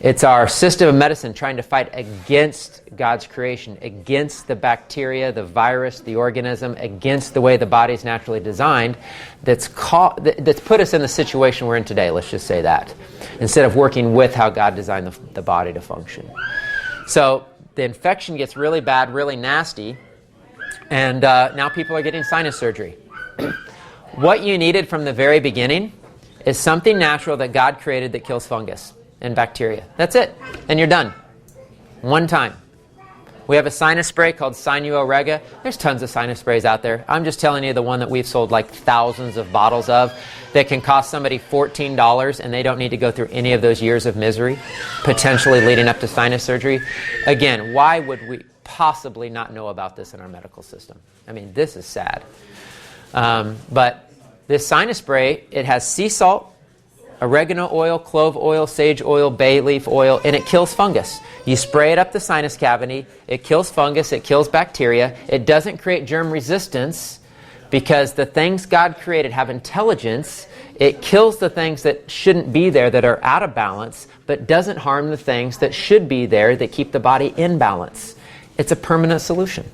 A: It's our system of medicine trying to fight against God's creation, against the bacteria, the virus, the organism, against the way the body's naturally designed, that's put us in the situation we're in today, let's just say that, instead of working with how God designed the body to function. So the infection gets really bad, really nasty, and now people are getting sinus surgery. What you needed from the very beginning is something natural that God created that kills fungus and bacteria. That's it. And you're done. One time. We have a sinus spray called Sinuo Rega. There's tons of sinus sprays out there. I'm just telling you the one that we've sold like thousands of bottles of that can cost somebody $14 and they don't need to go through any of those years of misery, potentially leading up to sinus surgery. Again, why would we possibly not know about this in our medical system? I mean, this is sad. But this sinus spray, it has sea salt, oregano oil, clove oil, sage oil, bay leaf oil, and it kills fungus. You spray it up the sinus cavity, it kills fungus, it kills bacteria. It doesn't create germ resistance because the things God created have intelligence. It kills the things that shouldn't be there, that are out of balance, but doesn't harm the things that should be there, that keep the body in balance. It's a permanent solution.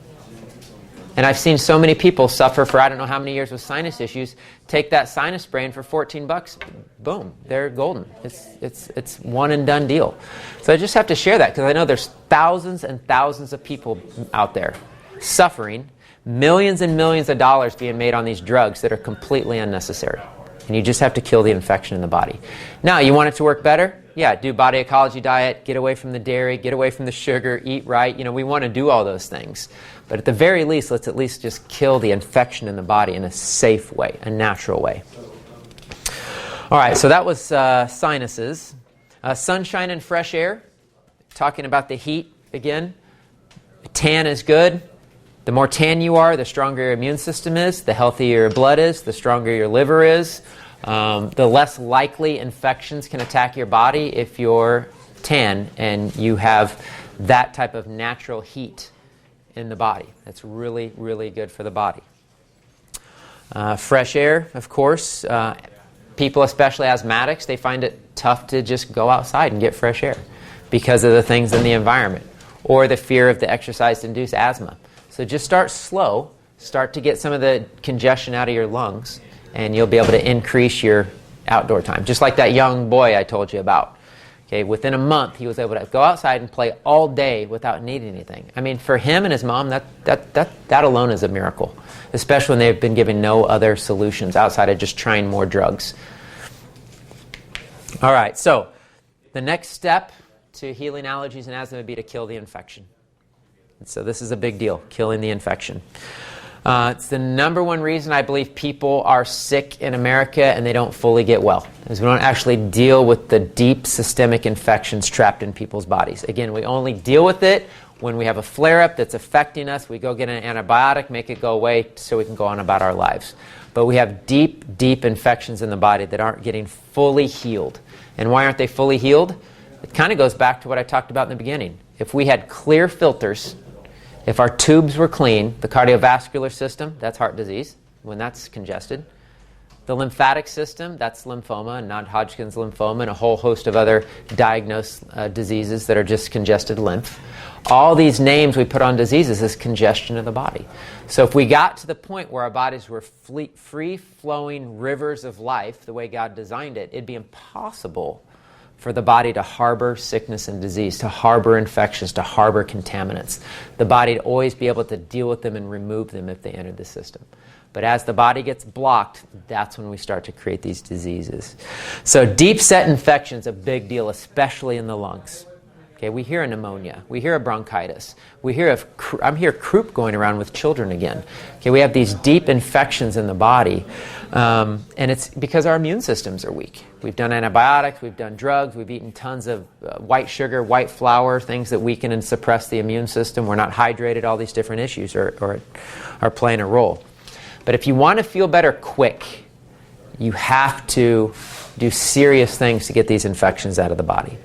A: And I've seen so many people suffer for I don't know how many years with sinus issues. Take that sinus spray and for $14, boom, they're golden. It's one and done deal. So I just have to share that because I know there's thousands and thousands of people out there suffering, millions and millions of dollars being made on these drugs that are completely unnecessary. And you just have to kill the infection in the body. Now, you want it to work better? Yeah, do body ecology diet, get away from the dairy, get away from the sugar, eat right. You know, we want to do all those things. But at the very least, let's at least just kill the infection in the body in a safe way, a natural way. All right, so that was sinuses. Sunshine and fresh air. Talking about the heat again. Tan is good. The more tan you are, the stronger your immune system is, the healthier your blood is, the stronger your liver is. The less likely infections can attack your body if you're tan and you have that type of natural heat in the body. That's really, really good for the body. Fresh air, of course. People, especially asthmatics, they find it tough to just go outside and get fresh air because of the things in the environment or the fear of the exercise-induced asthma. So just start slow. Start to get some of the congestion out of your lungs, and you'll be able to increase your outdoor time. Just like that young boy I told you about. Okay, within a month, he was able to go outside and play all day without needing anything. I mean, for him and his mom, that alone is a miracle, especially when they've been given no other solutions outside of just trying more drugs. All right, so the next step to healing allergies and asthma would be to kill the infection. And so this is a big deal, killing the infection. It's the number one reason I believe people are sick in America and they don't fully get well, is we don't actually deal with the deep systemic infections trapped in people's bodies. Again, we only deal with it when we have a flare-up that's affecting us. We go get an antibiotic, make it go away so we can go on about our lives. But we have deep, deep infections in the body that aren't getting fully healed. And why aren't they fully healed? It kind of goes back to what I talked about in the beginning. If we had clear filters, if our tubes were clean, the cardiovascular system, that's heart disease, when that's congested. The lymphatic system, that's lymphoma and non-Hodgkin's lymphoma and a whole host of other diagnosed diseases that are just congested lymph. All these names we put on diseases is congestion of the body. So if we got to the point where our bodies were free-flowing rivers of life, the way God designed it, it'd be impossible for the body to harbor sickness and disease, to harbor infections, to harbor contaminants. The body would always be able to deal with them and remove them if they entered the system. But as the body gets blocked, that's when we start to create these diseases. So deep-set infections, a big deal, especially in the lungs. Okay, we hear a pneumonia. We hear a bronchitis. We hear I'm hearing croup going around with children again. Okay, we have these deep infections in the body, and it's because our immune systems are weak. We've done antibiotics, we've done drugs, we've eaten tons of white sugar, white flour, things that weaken and suppress the immune system. We're not hydrated. All these different issues are playing a role. But if you want to feel better quick, you have to do serious things to get these infections out of the body.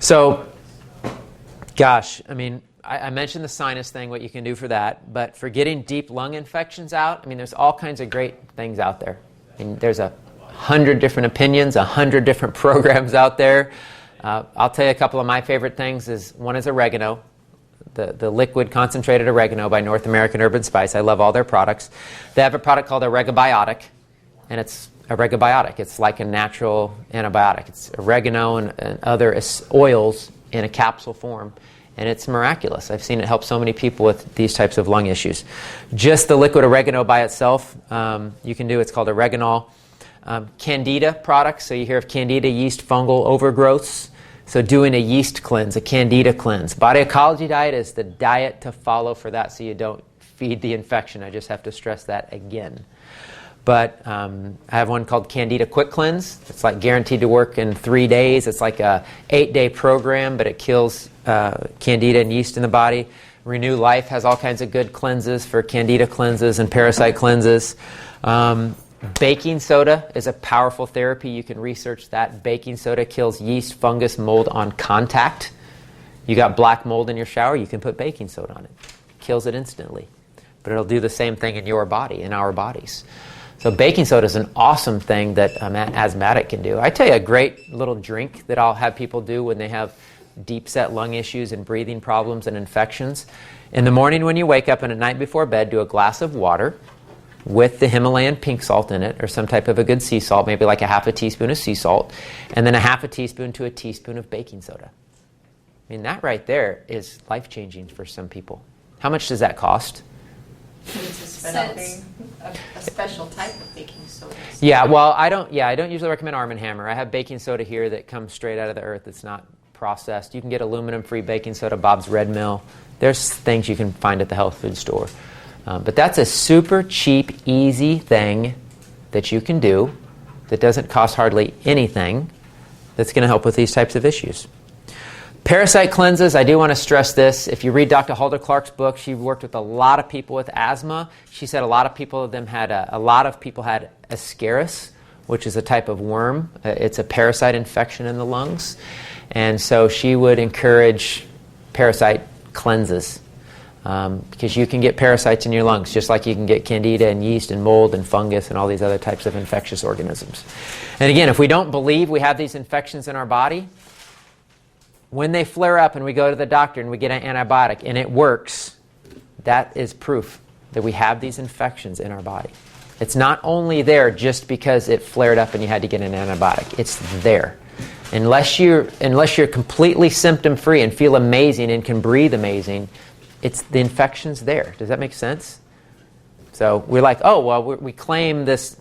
A: So, gosh, I mean, I mentioned the sinus thing, what you can do for that, but for getting deep lung infections out, I mean, there's all kinds of great things out there. I mean, there's 100 different opinions, 100 different programs out there. I'll tell you a couple of my favorite things. One is oregano, the liquid concentrated oregano by North American Herb & Spice. I love all their products. They have a product called Oregabiotic, and it's Oregabiotic. It's like a natural antibiotic. It's oregano and other oils in a capsule form, and it's miraculous. I've seen it help so many people with these types of lung issues. Just the liquid oregano by itself, you can do. It's called Oreganol. Candida products, so you hear of Candida yeast fungal overgrowths. So doing a yeast cleanse, a Candida cleanse. Body ecology diet is the diet to follow for that so you don't feed the infection. I just have to stress that again. But I have one called Candida Quick Cleanse. It's like guaranteed to work in 3 days. It's like a 8-day program, but it kills Candida and yeast in the body. Renew Life has all kinds of good cleanses for Candida cleanses and parasite cleanses. Baking soda is a powerful therapy. You can research that. Baking soda kills yeast, fungus, mold on contact. You got black mold in your shower, you can put baking soda on it. Kills it instantly. But it'll do the same thing in your body, in our bodies. So baking soda is an awesome thing that an asthmatic can do. I tell you a great little drink that I'll have people do when they have deep-set lung issues and breathing problems and infections. In the morning when you wake up and at night before bed, do a glass of water with the Himalayan pink salt in it, or some type of a good sea salt, maybe like a half a teaspoon of sea salt, and then a half a teaspoon to a teaspoon of baking soda. I mean, that right there is life-changing for some people. How much does that cost?
B: It's a special type of baking soda.
A: Yeah, well, I don't usually recommend Arm & Hammer. I have baking soda here that comes straight out of the earth. It's not processed. You can get aluminum-free baking soda, Bob's Red Mill. There's things you can find at the health food store. But that's a super cheap, easy thing that you can do that doesn't cost hardly anything that's going to help with these types of issues. Parasite cleanses, I do want to stress this. If you read Dr. Hulda Clark's book, she worked with a lot of people with asthma. She said a lot of people had Ascaris, which is a type of worm. It's a parasite infection in the lungs. And so she would encourage parasite cleanses because you can get parasites in your lungs, just like you can get candida and yeast and mold and fungus and all these other types of infectious organisms. And again, if we don't believe we have these infections in our body, when they flare up and we go to the doctor and we get an antibiotic and it works, that is proof that we have these infections in our body. It's not only there just because it flared up and you had to get an antibiotic. It's there. Unless you're completely symptom-free and feel amazing and can breathe amazing, the infection's there. Does that make sense? So we're like, oh, well, we claim this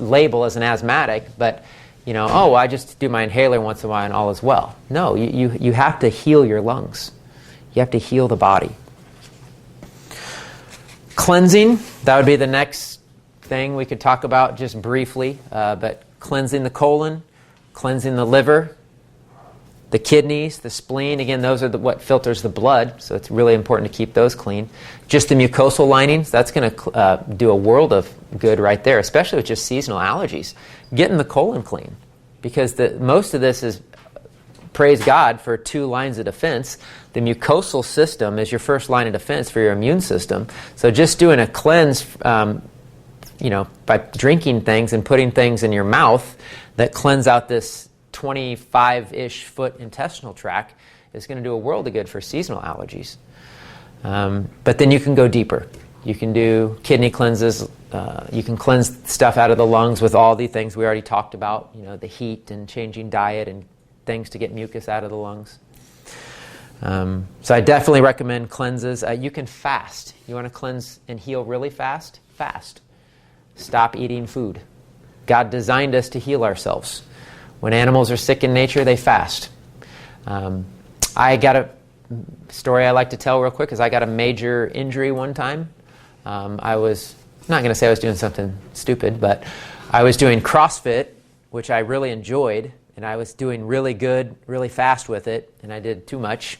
A: label as an asthmatic, but I just do my inhaler once in a while and all is well. No, you have to heal your lungs. You have to heal the body. Cleansing, that would be the next thing we could talk about just briefly, but cleansing the colon, cleansing the liver, the kidneys, the spleen. Again, those are what filters the blood, so it's really important to keep those clean. Just the mucosal linings, that's going to do a world of good right there, especially with just seasonal allergies. Getting the colon clean, because most of this is, praise God, for 2 lines of defense. The mucosal system is your first line of defense for your immune system. So just doing a cleanse, by drinking things and putting things in your mouth that cleanse out this 25-ish foot intestinal tract is going to do a world of good for seasonal allergies. But then you can go deeper. You can do kidney cleanses. You can cleanse stuff out of the lungs with all the things we already talked about, the heat and changing diet and things to get mucus out of the lungs. So I definitely recommend cleanses. You can fast. You want to cleanse and heal really fast? Fast. Stop eating food. God designed us to heal ourselves. When animals are sick in nature, they fast. I got a story I like to tell real quick is I got a major injury one time. I was not going to say I was doing something stupid, but I was doing CrossFit, which I really enjoyed, and I was doing really good, really fast with it, and I did too much.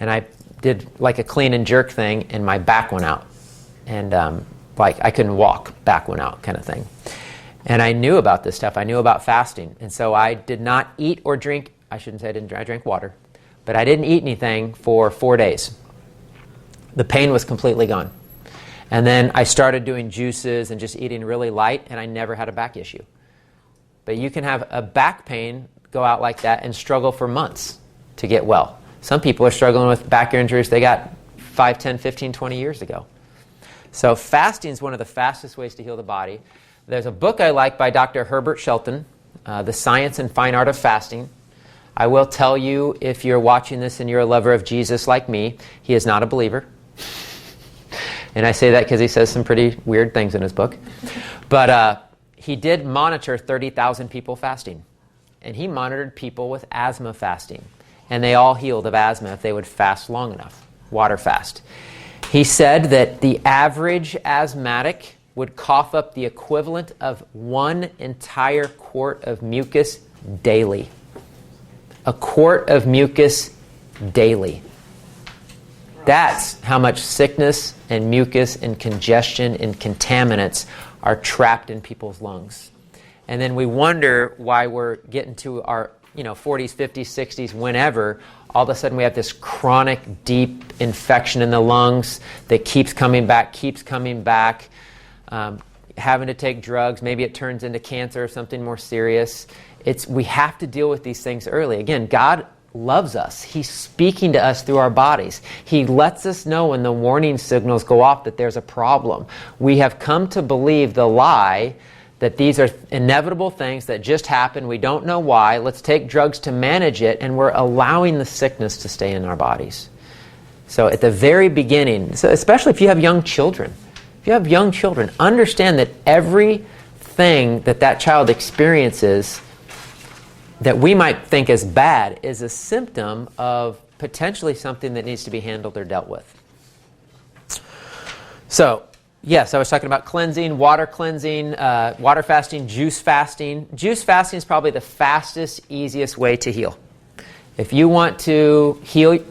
A: And I did like a clean and jerk thing, and my back went out. And like I couldn't walk, back went out kind of thing. And I knew about this stuff. I knew about fasting. And so I did not eat or drink. I shouldn't say I drank water. But I didn't eat anything for 4 days. The pain was completely gone. And then I started doing juices and just eating really light, and I never had a back issue. But you can have a back pain go out like that and struggle for months to get well. Some people are struggling with back injuries they got 5, 10, 15, 20 years ago. So fasting is one of the fastest ways to heal the body. There's a book I like by Dr. Herbert Shelton, The Science and Fine Art of Fasting. I will tell you, if you're watching this and you're a lover of Jesus like me, he is not a believer. And I say that because he says some pretty weird things in his book. But he did monitor 30,000 people fasting. And he monitored people with asthma fasting. And they all healed of asthma if they would fast long enough, water fast. He said that the average asthmatic would cough up the equivalent of 1 entire quart of mucus daily. A quart of mucus daily. That's how much sickness and mucus and congestion and contaminants are trapped in people's lungs. And then we wonder why we're getting to our 40s, 50s, 60s, whenever, all of a sudden we have this chronic, deep infection in the lungs that keeps coming back, having to take drugs. Maybe it turns into cancer or something more serious. We have to deal with these things early. Again, God loves us. He's speaking to us through our bodies. He lets us know when the warning signals go off that there's a problem. We have come to believe the lie that these are inevitable things that just happen. We don't know why. Let's take drugs to manage it, and we're allowing the sickness to stay in our bodies. So at the very beginning, so especially if you have young children, understand that everything that child experiences that we might think is bad is a symptom of potentially something that needs to be handled or dealt with. So, yes, I was talking about cleansing, water fasting, juice fasting. Juice fasting is probably the fastest, easiest way to heal. If you want to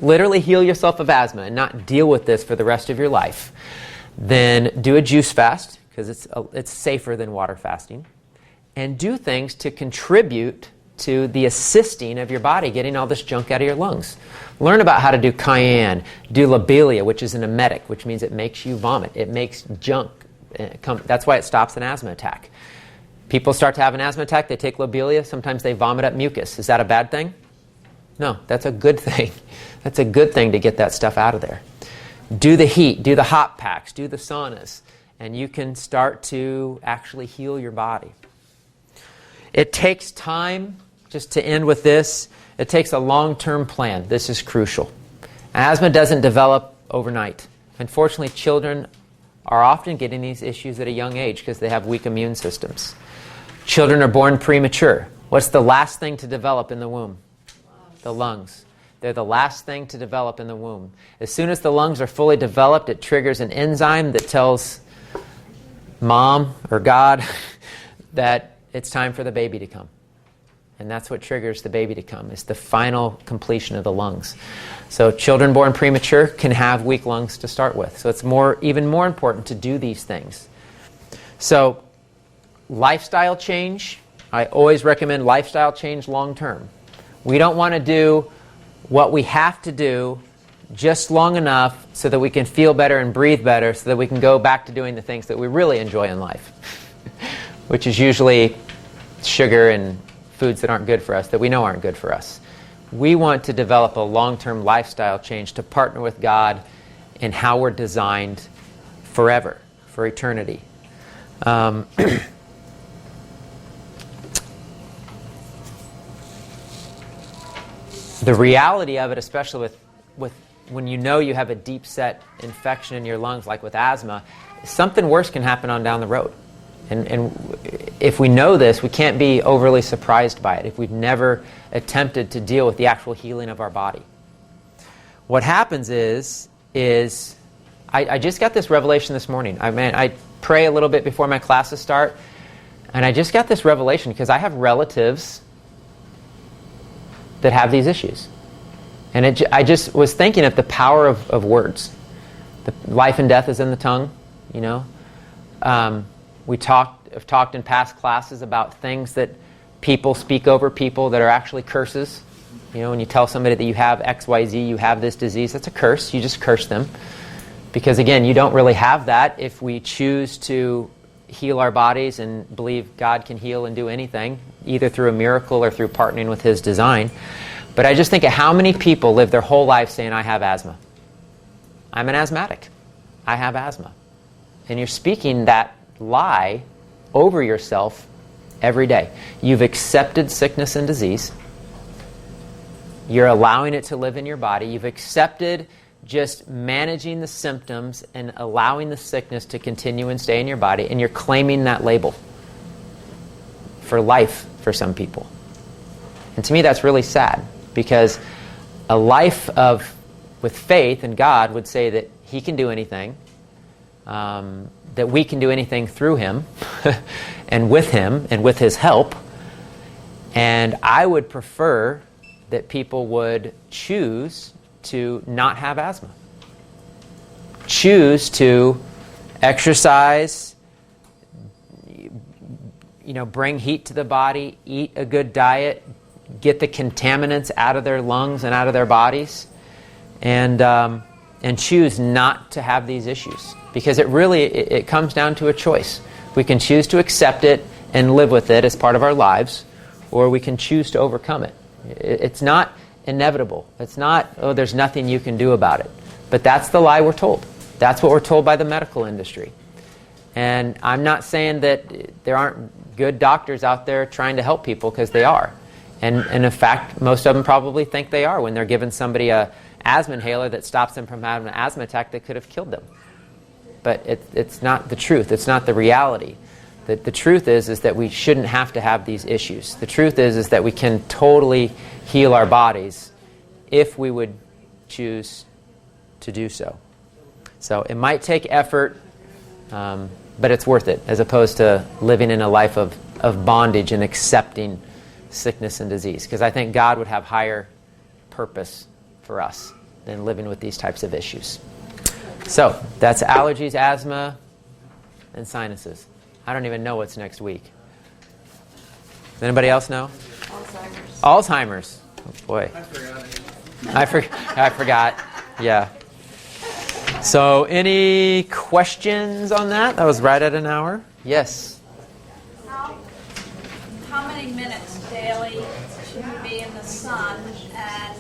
A: literally heal yourself of asthma and not deal with this for the rest of your life, then do a juice fast, because it's safer than water fasting, and do things to contribute to the assisting of your body getting all this junk out of your lungs. Learn about how to do cayenne, do lobelia, which is an emetic, which means it makes you vomit. It makes junk. That's why it stops an asthma attack. People start to have an asthma attack, they take lobelia, sometimes they vomit up mucus. Is that a bad thing? No, that's a good thing. That's a good thing to get that stuff out of there. Do the heat, do the hot packs, do the saunas, and you can start to actually heal your body. It takes time. Just to end with this, it takes a long-term plan. This is crucial. Asthma doesn't develop overnight. Unfortunately, children are often getting these issues at a young age because they have weak immune systems. Children are born premature. What's the last thing to develop in the womb? The lungs. They're the last thing to develop in the womb. As soon as the lungs are fully developed, it triggers an enzyme that tells mom or God that it's time for the baby to come. And that's what triggers the baby to come. It's the final completion of the lungs. So children born premature can have weak lungs to start with. So it's even more important to do these things. So lifestyle change, I always recommend lifestyle change long term. We don't want to do what we have to do just long enough so that we can feel better and breathe better so that we can go back to doing the things that we really enjoy in life, which is usually sugar and foods that aren't good for us, that we know aren't good for us. We want to develop a long-term lifestyle change to partner with God in how we're designed forever, for eternity. The reality of it, especially with when you know you have a deep-set infection in your lungs, like with asthma, something worse can happen on down the road. And if we know this, we can't be overly surprised by it if we've never attempted to deal with the actual healing of our body. what happens is I just got this revelation this morning. I pray a little bit before my classes start, and I just got this revelation because I have relatives that have these issues. And I just was thinking of the power of words. The life and death is in the tongue, you know. I've talked in past classes about things that people speak over people that are actually curses. You know, when you tell somebody that you have XYZ, you have this disease, that's a curse. You just curse them. Because again, you don't really have that if we choose to heal our bodies and believe God can heal and do anything, either through a miracle or through partnering with His design. But I just think of how many people live their whole life saying, I have asthma. I'm an asthmatic. I have asthma. And you're speaking that lie over yourself every day. You've accepted sickness and disease. You're allowing it to live in your body. You've accepted just managing the symptoms and allowing the sickness to continue and stay in your body, and you're claiming that label for life for some people. And to me, that's really sad, because a life with faith in God would say that He can do anything, that we can do anything through Him and with Him and with His help. And I would prefer that people would choose to not have asthma. Choose to exercise, bring heat to the body, eat a good diet, get the contaminants out of their lungs and out of their bodies, and choose not to have these issues. Because it comes down to a choice. We can choose to accept it and live with it as part of our lives, or we can choose to overcome it. It's not inevitable. It's not, there's nothing you can do about it. But that's the lie we're told. That's what we're told by the medical industry. And I'm not saying that there aren't good doctors out there trying to help people, because they are. And in fact, most of them probably think they are when they're giving somebody a asthma inhaler that stops them from having an asthma attack that could have killed them. But it's not the truth. It's not the reality. The truth is that we shouldn't have to have these issues. The truth is that we can totally heal our bodies if we would choose to do so. So it might take effort, but it's worth it, as opposed to living in a life of bondage and accepting sickness and disease. Because I think God would have higher purpose for us than living with these types of issues. So that's allergies, asthma, and sinuses. I don't even know what's next week. Does anybody else know? Alzheimer's. Oh, boy. I forgot. Yeah. So any questions on that? That was right at an hour. Yes.
C: How many minutes daily should you be in the sun? And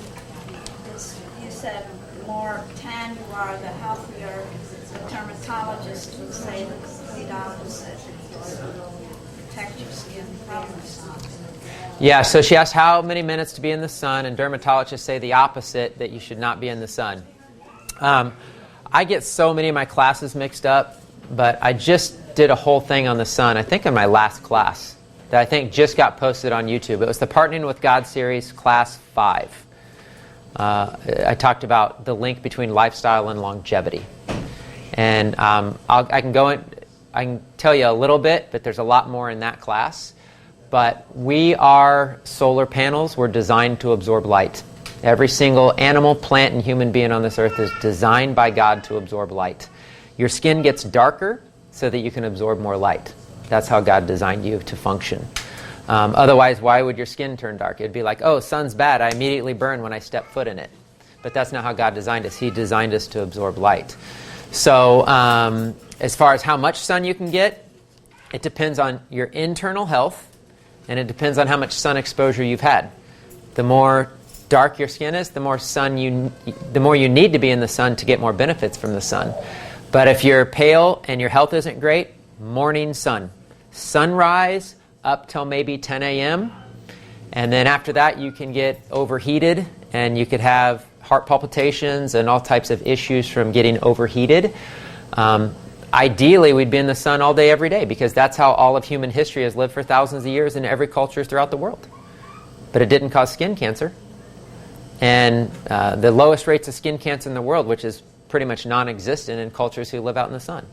C: you said the more tan you are, the healthier. The dermatologist would say the complete opposite. Protect your skin from the sun.
A: Yeah, so she asked how many minutes to be in the sun, and dermatologists say the opposite, that you should not be in the sun. I get so many of my classes mixed up, but I just did a whole thing on the sun, I think in my last class, that I think just got posted on YouTube. It was the Partnering with God series, class 5. I talked about the link between lifestyle and longevity. And I can tell you a little bit, but there's a lot more in that class. But we are solar panels. We're designed to absorb light. Every single animal, plant, and human being on this earth is designed by God to absorb light. Your skin gets darker so that you can absorb more light. That's how God designed you to function. Otherwise, why would your skin turn dark? It'd be like, oh, sun's bad. I immediately burn when I step foot in it. But that's not how God designed us. He designed us to absorb light. So as far as how much sun you can get, it depends on your internal health, and it depends on how much sun exposure you've had. The more dark your skin is, the more you need to be in the sun to get more benefits from the sun. But if you're pale and your health isn't great, morning sun. Sunrise up till maybe 10 a.m. And then after that, you can get overheated, and you could have heart palpitations and all types of issues from getting overheated. Ideally, we'd be in the sun all day, every day, because that's how all of human history has lived for thousands of years in every culture throughout the world. But it didn't cause skin cancer. and the lowest rates of skin cancer in the world, which is pretty much non-existent in cultures who live out in the sun.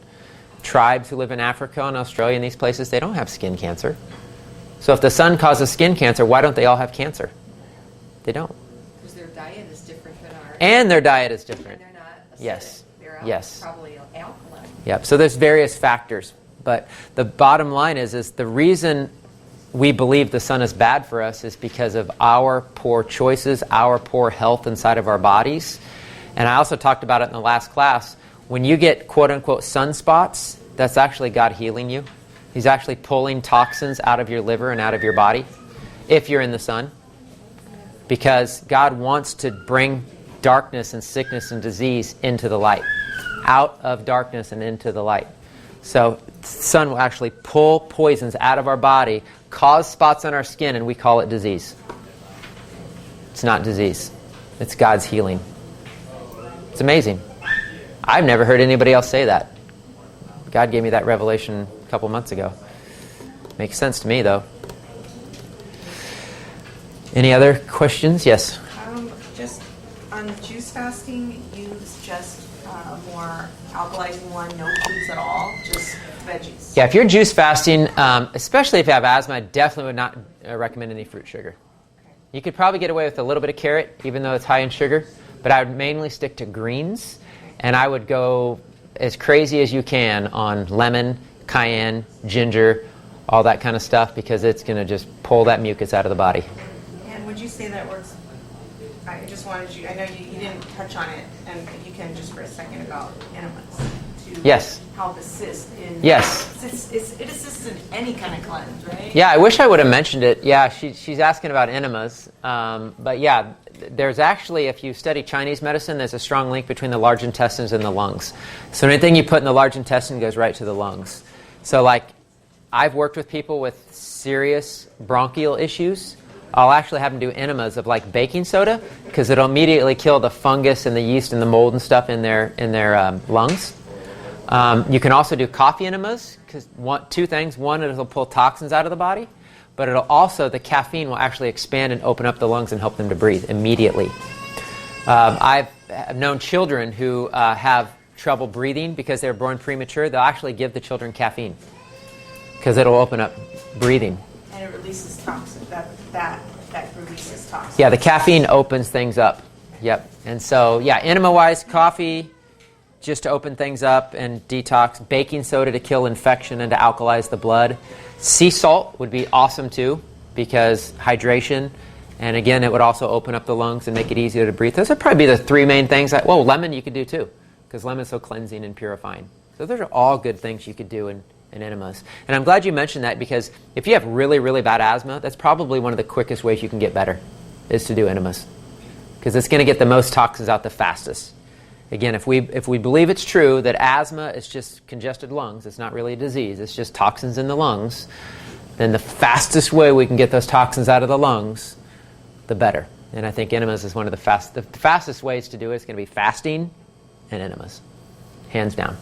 A: Tribes who live in Africa and Australia and these places, they don't have skin cancer. So if the sun causes skin cancer, why don't they all have cancer? They don't.
B: Because their diet is different than ours.
A: And their diet is different.
B: And they're not acidic.
A: Yes.
B: They're
A: Yes.
B: probably alkaline.
A: Yep. So there's various factors. But the bottom line is the reason we believe the sun is bad for us is because of our poor choices, our poor health inside of our bodies. And I also talked about it in the last class. When you get quote-unquote sunspots, that's actually God healing you. He's actually pulling toxins out of your liver and out of your body if you're in the sun. Because God wants to bring darkness and sickness and disease into the light. Out of darkness and into the light. So the sun will actually pull poisons out of our body, cause spots on our skin, and we call it disease. It's not disease. It's God's healing. It's amazing. I've never heard anybody else say that. God gave me that revelation a couple months ago. Makes sense to me, though. Any other questions? Yes?
D: Just on juice fasting, use just more alkalizing one, no foods at all, just veggies.
A: Yeah, if you're juice fasting, especially if you have asthma, I definitely would not recommend any fruit sugar.
D: Okay.
A: You could probably get away with a little bit of carrot, even though it's high in sugar, but I would mainly stick to greens, and I would go as crazy as you can on lemon, cayenne, ginger, all that kind of stuff, because it's going to just pull that mucus out of the body.
D: And would you say that works? I just wanted you, I know you didn't touch on it, and if you can just for a second about enemas to
A: Yes.
D: help assist in.
A: Yes.
D: It assists in any kind of cleanse, right?
A: Yeah, I wish I would have mentioned it. Yeah, she's asking about enemas. But yeah, there's actually, if you study Chinese medicine, there's a strong link between the large intestines and the lungs. So anything you put in the large intestine goes right to the lungs. So like, I've worked with people with serious bronchial issues. I'll actually have them do enemas of like baking soda because it'll immediately kill the fungus and the yeast and the mold and stuff in their lungs. You can also do coffee enemas because two things. One, it'll pull toxins out of the body, but it'll also, the caffeine will actually expand and open up the lungs and help them to breathe immediately. I've known children who have trouble breathing because they're born premature. They'll actually give the children caffeine because it'll open up breathing.
D: And it releases toxins. That releases toxins.
A: Yeah, the caffeine opens things up. Yep. And so, yeah, enema-wise, coffee, just to open things up and detox. Baking soda to kill infection and to alkalize the blood. Sea salt would be awesome, too, because hydration. And again, it would also open up the lungs and make it easier to breathe. Those would probably be the three main things. Lemon you could do, too, because lemon's so cleansing and purifying. So those are all good things you could do in enemas. And I'm glad you mentioned that because if you have really, really bad asthma, that's probably one of the quickest ways you can get better is to do enemas because it's going to get the most toxins out the fastest. Again, if we believe it's true that asthma is just congested lungs, it's not really a disease, it's just toxins in the lungs, then the fastest way we can get those toxins out of the lungs, the better. And I think enemas is one of the fastest ways to do it. It's going to be fasting and enemas, hands down.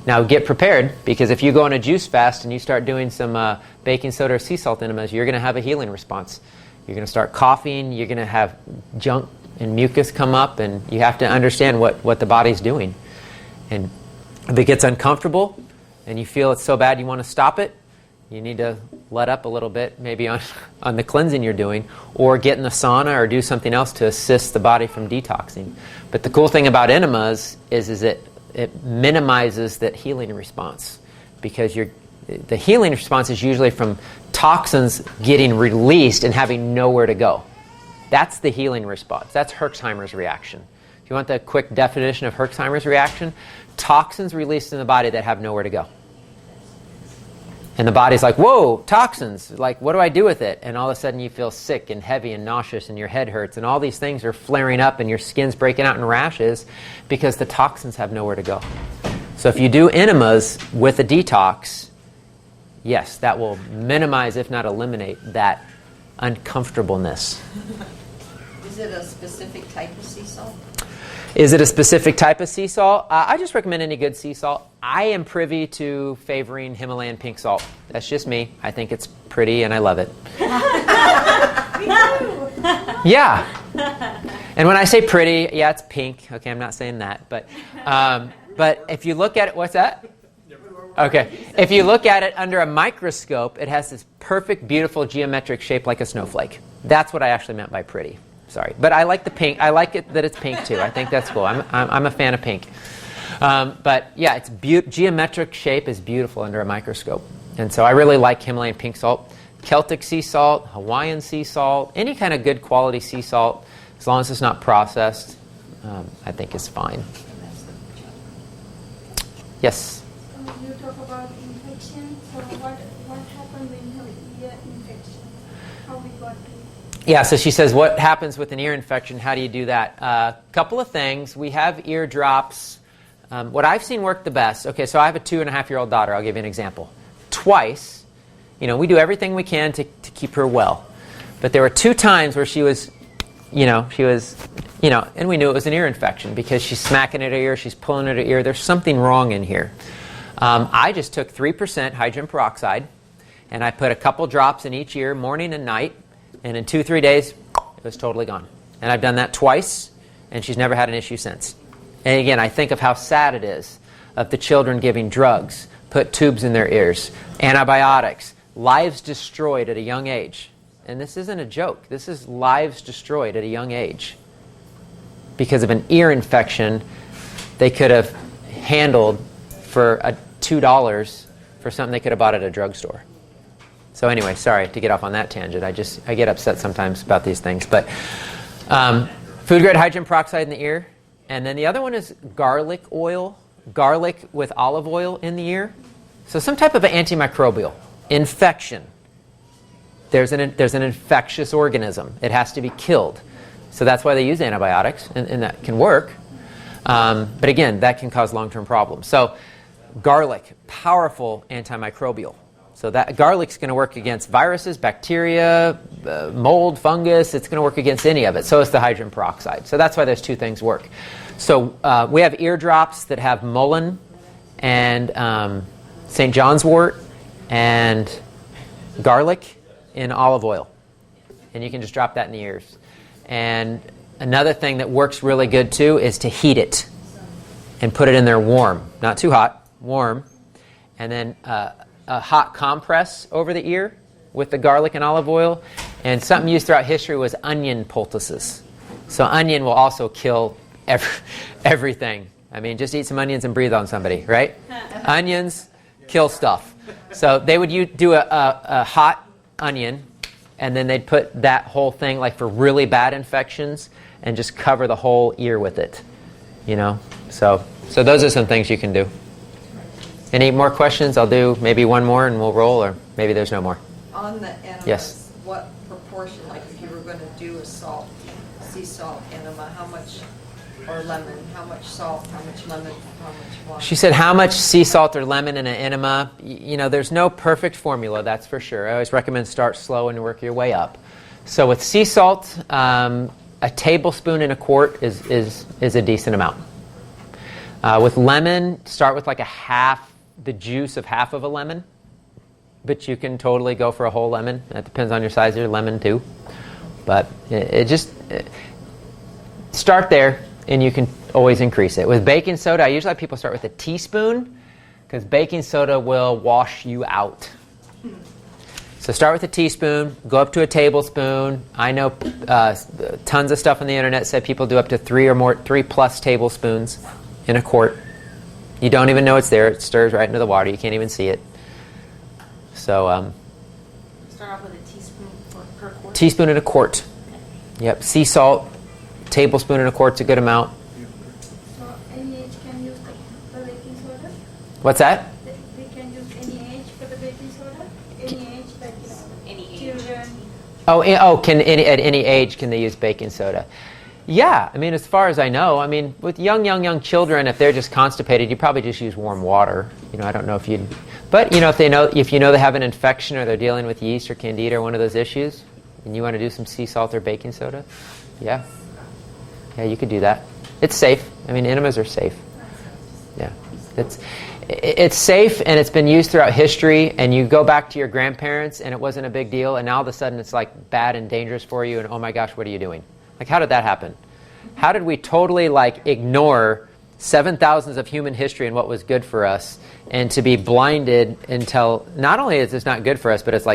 A: Now get prepared, because if you go on a juice fast and you start doing some baking soda or sea salt enemas, you're going to have a healing response. You're going to start coughing, you're going to have junk and mucus come up, and you have to understand what the body's doing. And if it gets uncomfortable and you feel it's so bad you want to stop it, you need to let up a little bit, maybe on the cleansing you're doing, or get in the sauna or do something else to assist the body from detoxing. But the cool thing about enemas is it minimizes that healing response, because the healing response is usually from toxins getting released and having nowhere to go. That's the healing response. That's Herxheimer's reaction. If you want the quick definition of Herxheimer's reaction, toxins released in the body that have nowhere to go. And the body's like, whoa, toxins, like, what do I do with it? And all of a sudden you feel sick and heavy and nauseous and your head hurts and all these things are flaring up and your skin's breaking out in rashes because the toxins have nowhere to go. So if you do enemas with a detox, yes, that will minimize, if not eliminate, that uncomfortableness.
B: Is it a specific type of sea salt?
A: Is it a specific type of sea salt? I just recommend any good sea salt. I am privy to favoring Himalayan pink salt. That's just me. I think it's pretty and I love it. Yeah. And when I say pretty, yeah, it's pink. Okay, I'm not saying that. But if you look at it, what's that? Okay. If you look at it under a microscope, it has this perfect, beautiful geometric shape like a snowflake. That's what I actually meant by pretty. Sorry. But I like the pink. I like it that it's pink, too. I think that's cool. I'm a fan of pink. But, yeah, its geometric shape is beautiful under a microscope. And so I really like Himalayan pink salt. Celtic sea salt, Hawaiian sea salt, any kind of good quality sea salt, as long as it's not processed, I think is fine. Yes?
E: You talk about infection. So what happened when her ear infection? How we got to?
A: Yeah, so she says, what happens with an ear infection? How do you do that? A couple of things. We have ear drops. What I've seen work the best. Okay, so I have a 2.5-year-old daughter. I'll give you an example. Twice, we do everything we can to keep her well. But there were 2 times where she was, and we knew it was an ear infection because she's smacking at her ear, she's pulling at her ear. There's something wrong in here. I just took 3% hydrogen peroxide, and I put a couple drops in each ear, morning and night, and in 2-3 days, it was totally gone. And I've done that twice, and she's never had an issue since. And again, I think of how sad it is of the children giving drugs, put tubes in their ears, antibiotics, lives destroyed at a young age. And this isn't a joke. This is lives destroyed at a young age. Because of an ear infection, they could have handled for $2 for something they could have bought at a drugstore. So anyway, sorry to get off on that tangent. I get upset sometimes about these things. But food-grade hydrogen peroxide in the ear. And then the other one is garlic oil. Garlic with olive oil in the ear. So some type of antimicrobial. Infection. There's an infectious organism. It has to be killed. So that's why they use antibiotics, and that can work. But again, that can cause long-term problems. So garlic, powerful antimicrobial. So that garlic's going to work against viruses, bacteria, mold, fungus. It's going to work against any of it. So is the hydrogen peroxide. So that's why those 2 things work. So we have ear drops that have mullein and St. John's wort and garlic in olive oil. And you can just drop that in the ears. And another thing that works really good too is to heat it and put it in there warm. Not too hot, warm. And then a hot compress over the ear with the garlic and olive oil. And something used throughout history was onion poultices. So onion will also kill everything. I mean, just eat some onions and breathe on somebody, right? Onions kill stuff. So they would do a hot onion, and then they'd put that whole thing, like for really bad infections, and just cover the whole ear with it. So those are some things you can do. Any more questions? I'll do maybe one more and we'll roll, or maybe there's no more.
B: On the enemas,
A: Yes.
B: what proportion, like if you were going to do a sea salt enema, how much, or lemon, how much salt, how much lemon, how much water?
A: She said how much sea salt or lemon in an enema. There's no perfect formula, that's for sure. I always recommend start slow and work your way up. So with sea salt, a tablespoon in a quart is a decent amount. With lemon, start with like the juice of half of a lemon. But you can totally go for a whole lemon. That depends on your size of your lemon too. But start there, and you can always increase it. With baking soda, I usually have people start with a teaspoon, because baking soda will wash you out. So start with a teaspoon, go up to a tablespoon. I know tons of stuff on the internet said people do up to 3+ tablespoons in a quart. You don't even know it's there. It stirs right into the water. You can't even see it. So
D: Start off with a teaspoon per quart.
A: teaspoon in a quart. Yep. Sea salt, tablespoon in a quart's a good amount.
E: So any age can use the baking soda?
A: What's that?
E: We can use any age for the baking soda? Any age, like,
D: Any age.
E: children?
A: At any age can they use baking soda? Yeah, I mean, as far as I know, with young children, if they're just constipated, you probably just use warm water. I don't know if you, but if you know they have an infection or they're dealing with yeast or candida or one of those issues, and you want to do some sea salt or baking soda, yeah, you could do that. It's safe. Enemas are safe. Yeah, it's safe, and it's been used throughout history. And you go back to your grandparents, and it wasn't a big deal, and now all of a sudden it's like bad and dangerous for you, and oh my gosh, what are you doing? Like, how did that happen? How did we totally ignore 7,000s of human history and what was good for us, and to be blinded until not only is this not good for us, but it's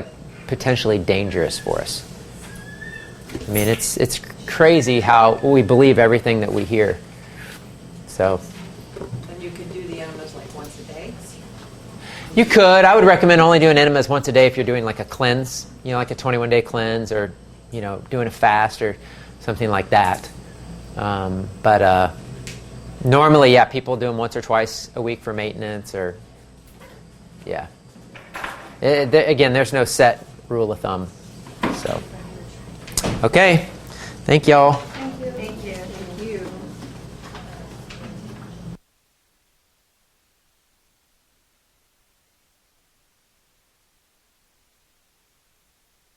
A: potentially dangerous for us? I mean, it's crazy how we believe everything that we hear. So.
B: And you could do the enemas once a day?
A: You could. I would recommend only doing enemas once a day if you're doing a cleanse, like a 21-day cleanse, or doing a fast or something like that. But normally, yeah, people do them once or twice a week for maintenance, or yeah. Again, there's no set rule of thumb. So, okay. Thank y'all.
E: Thank you.
D: Thank you.
B: Thank you.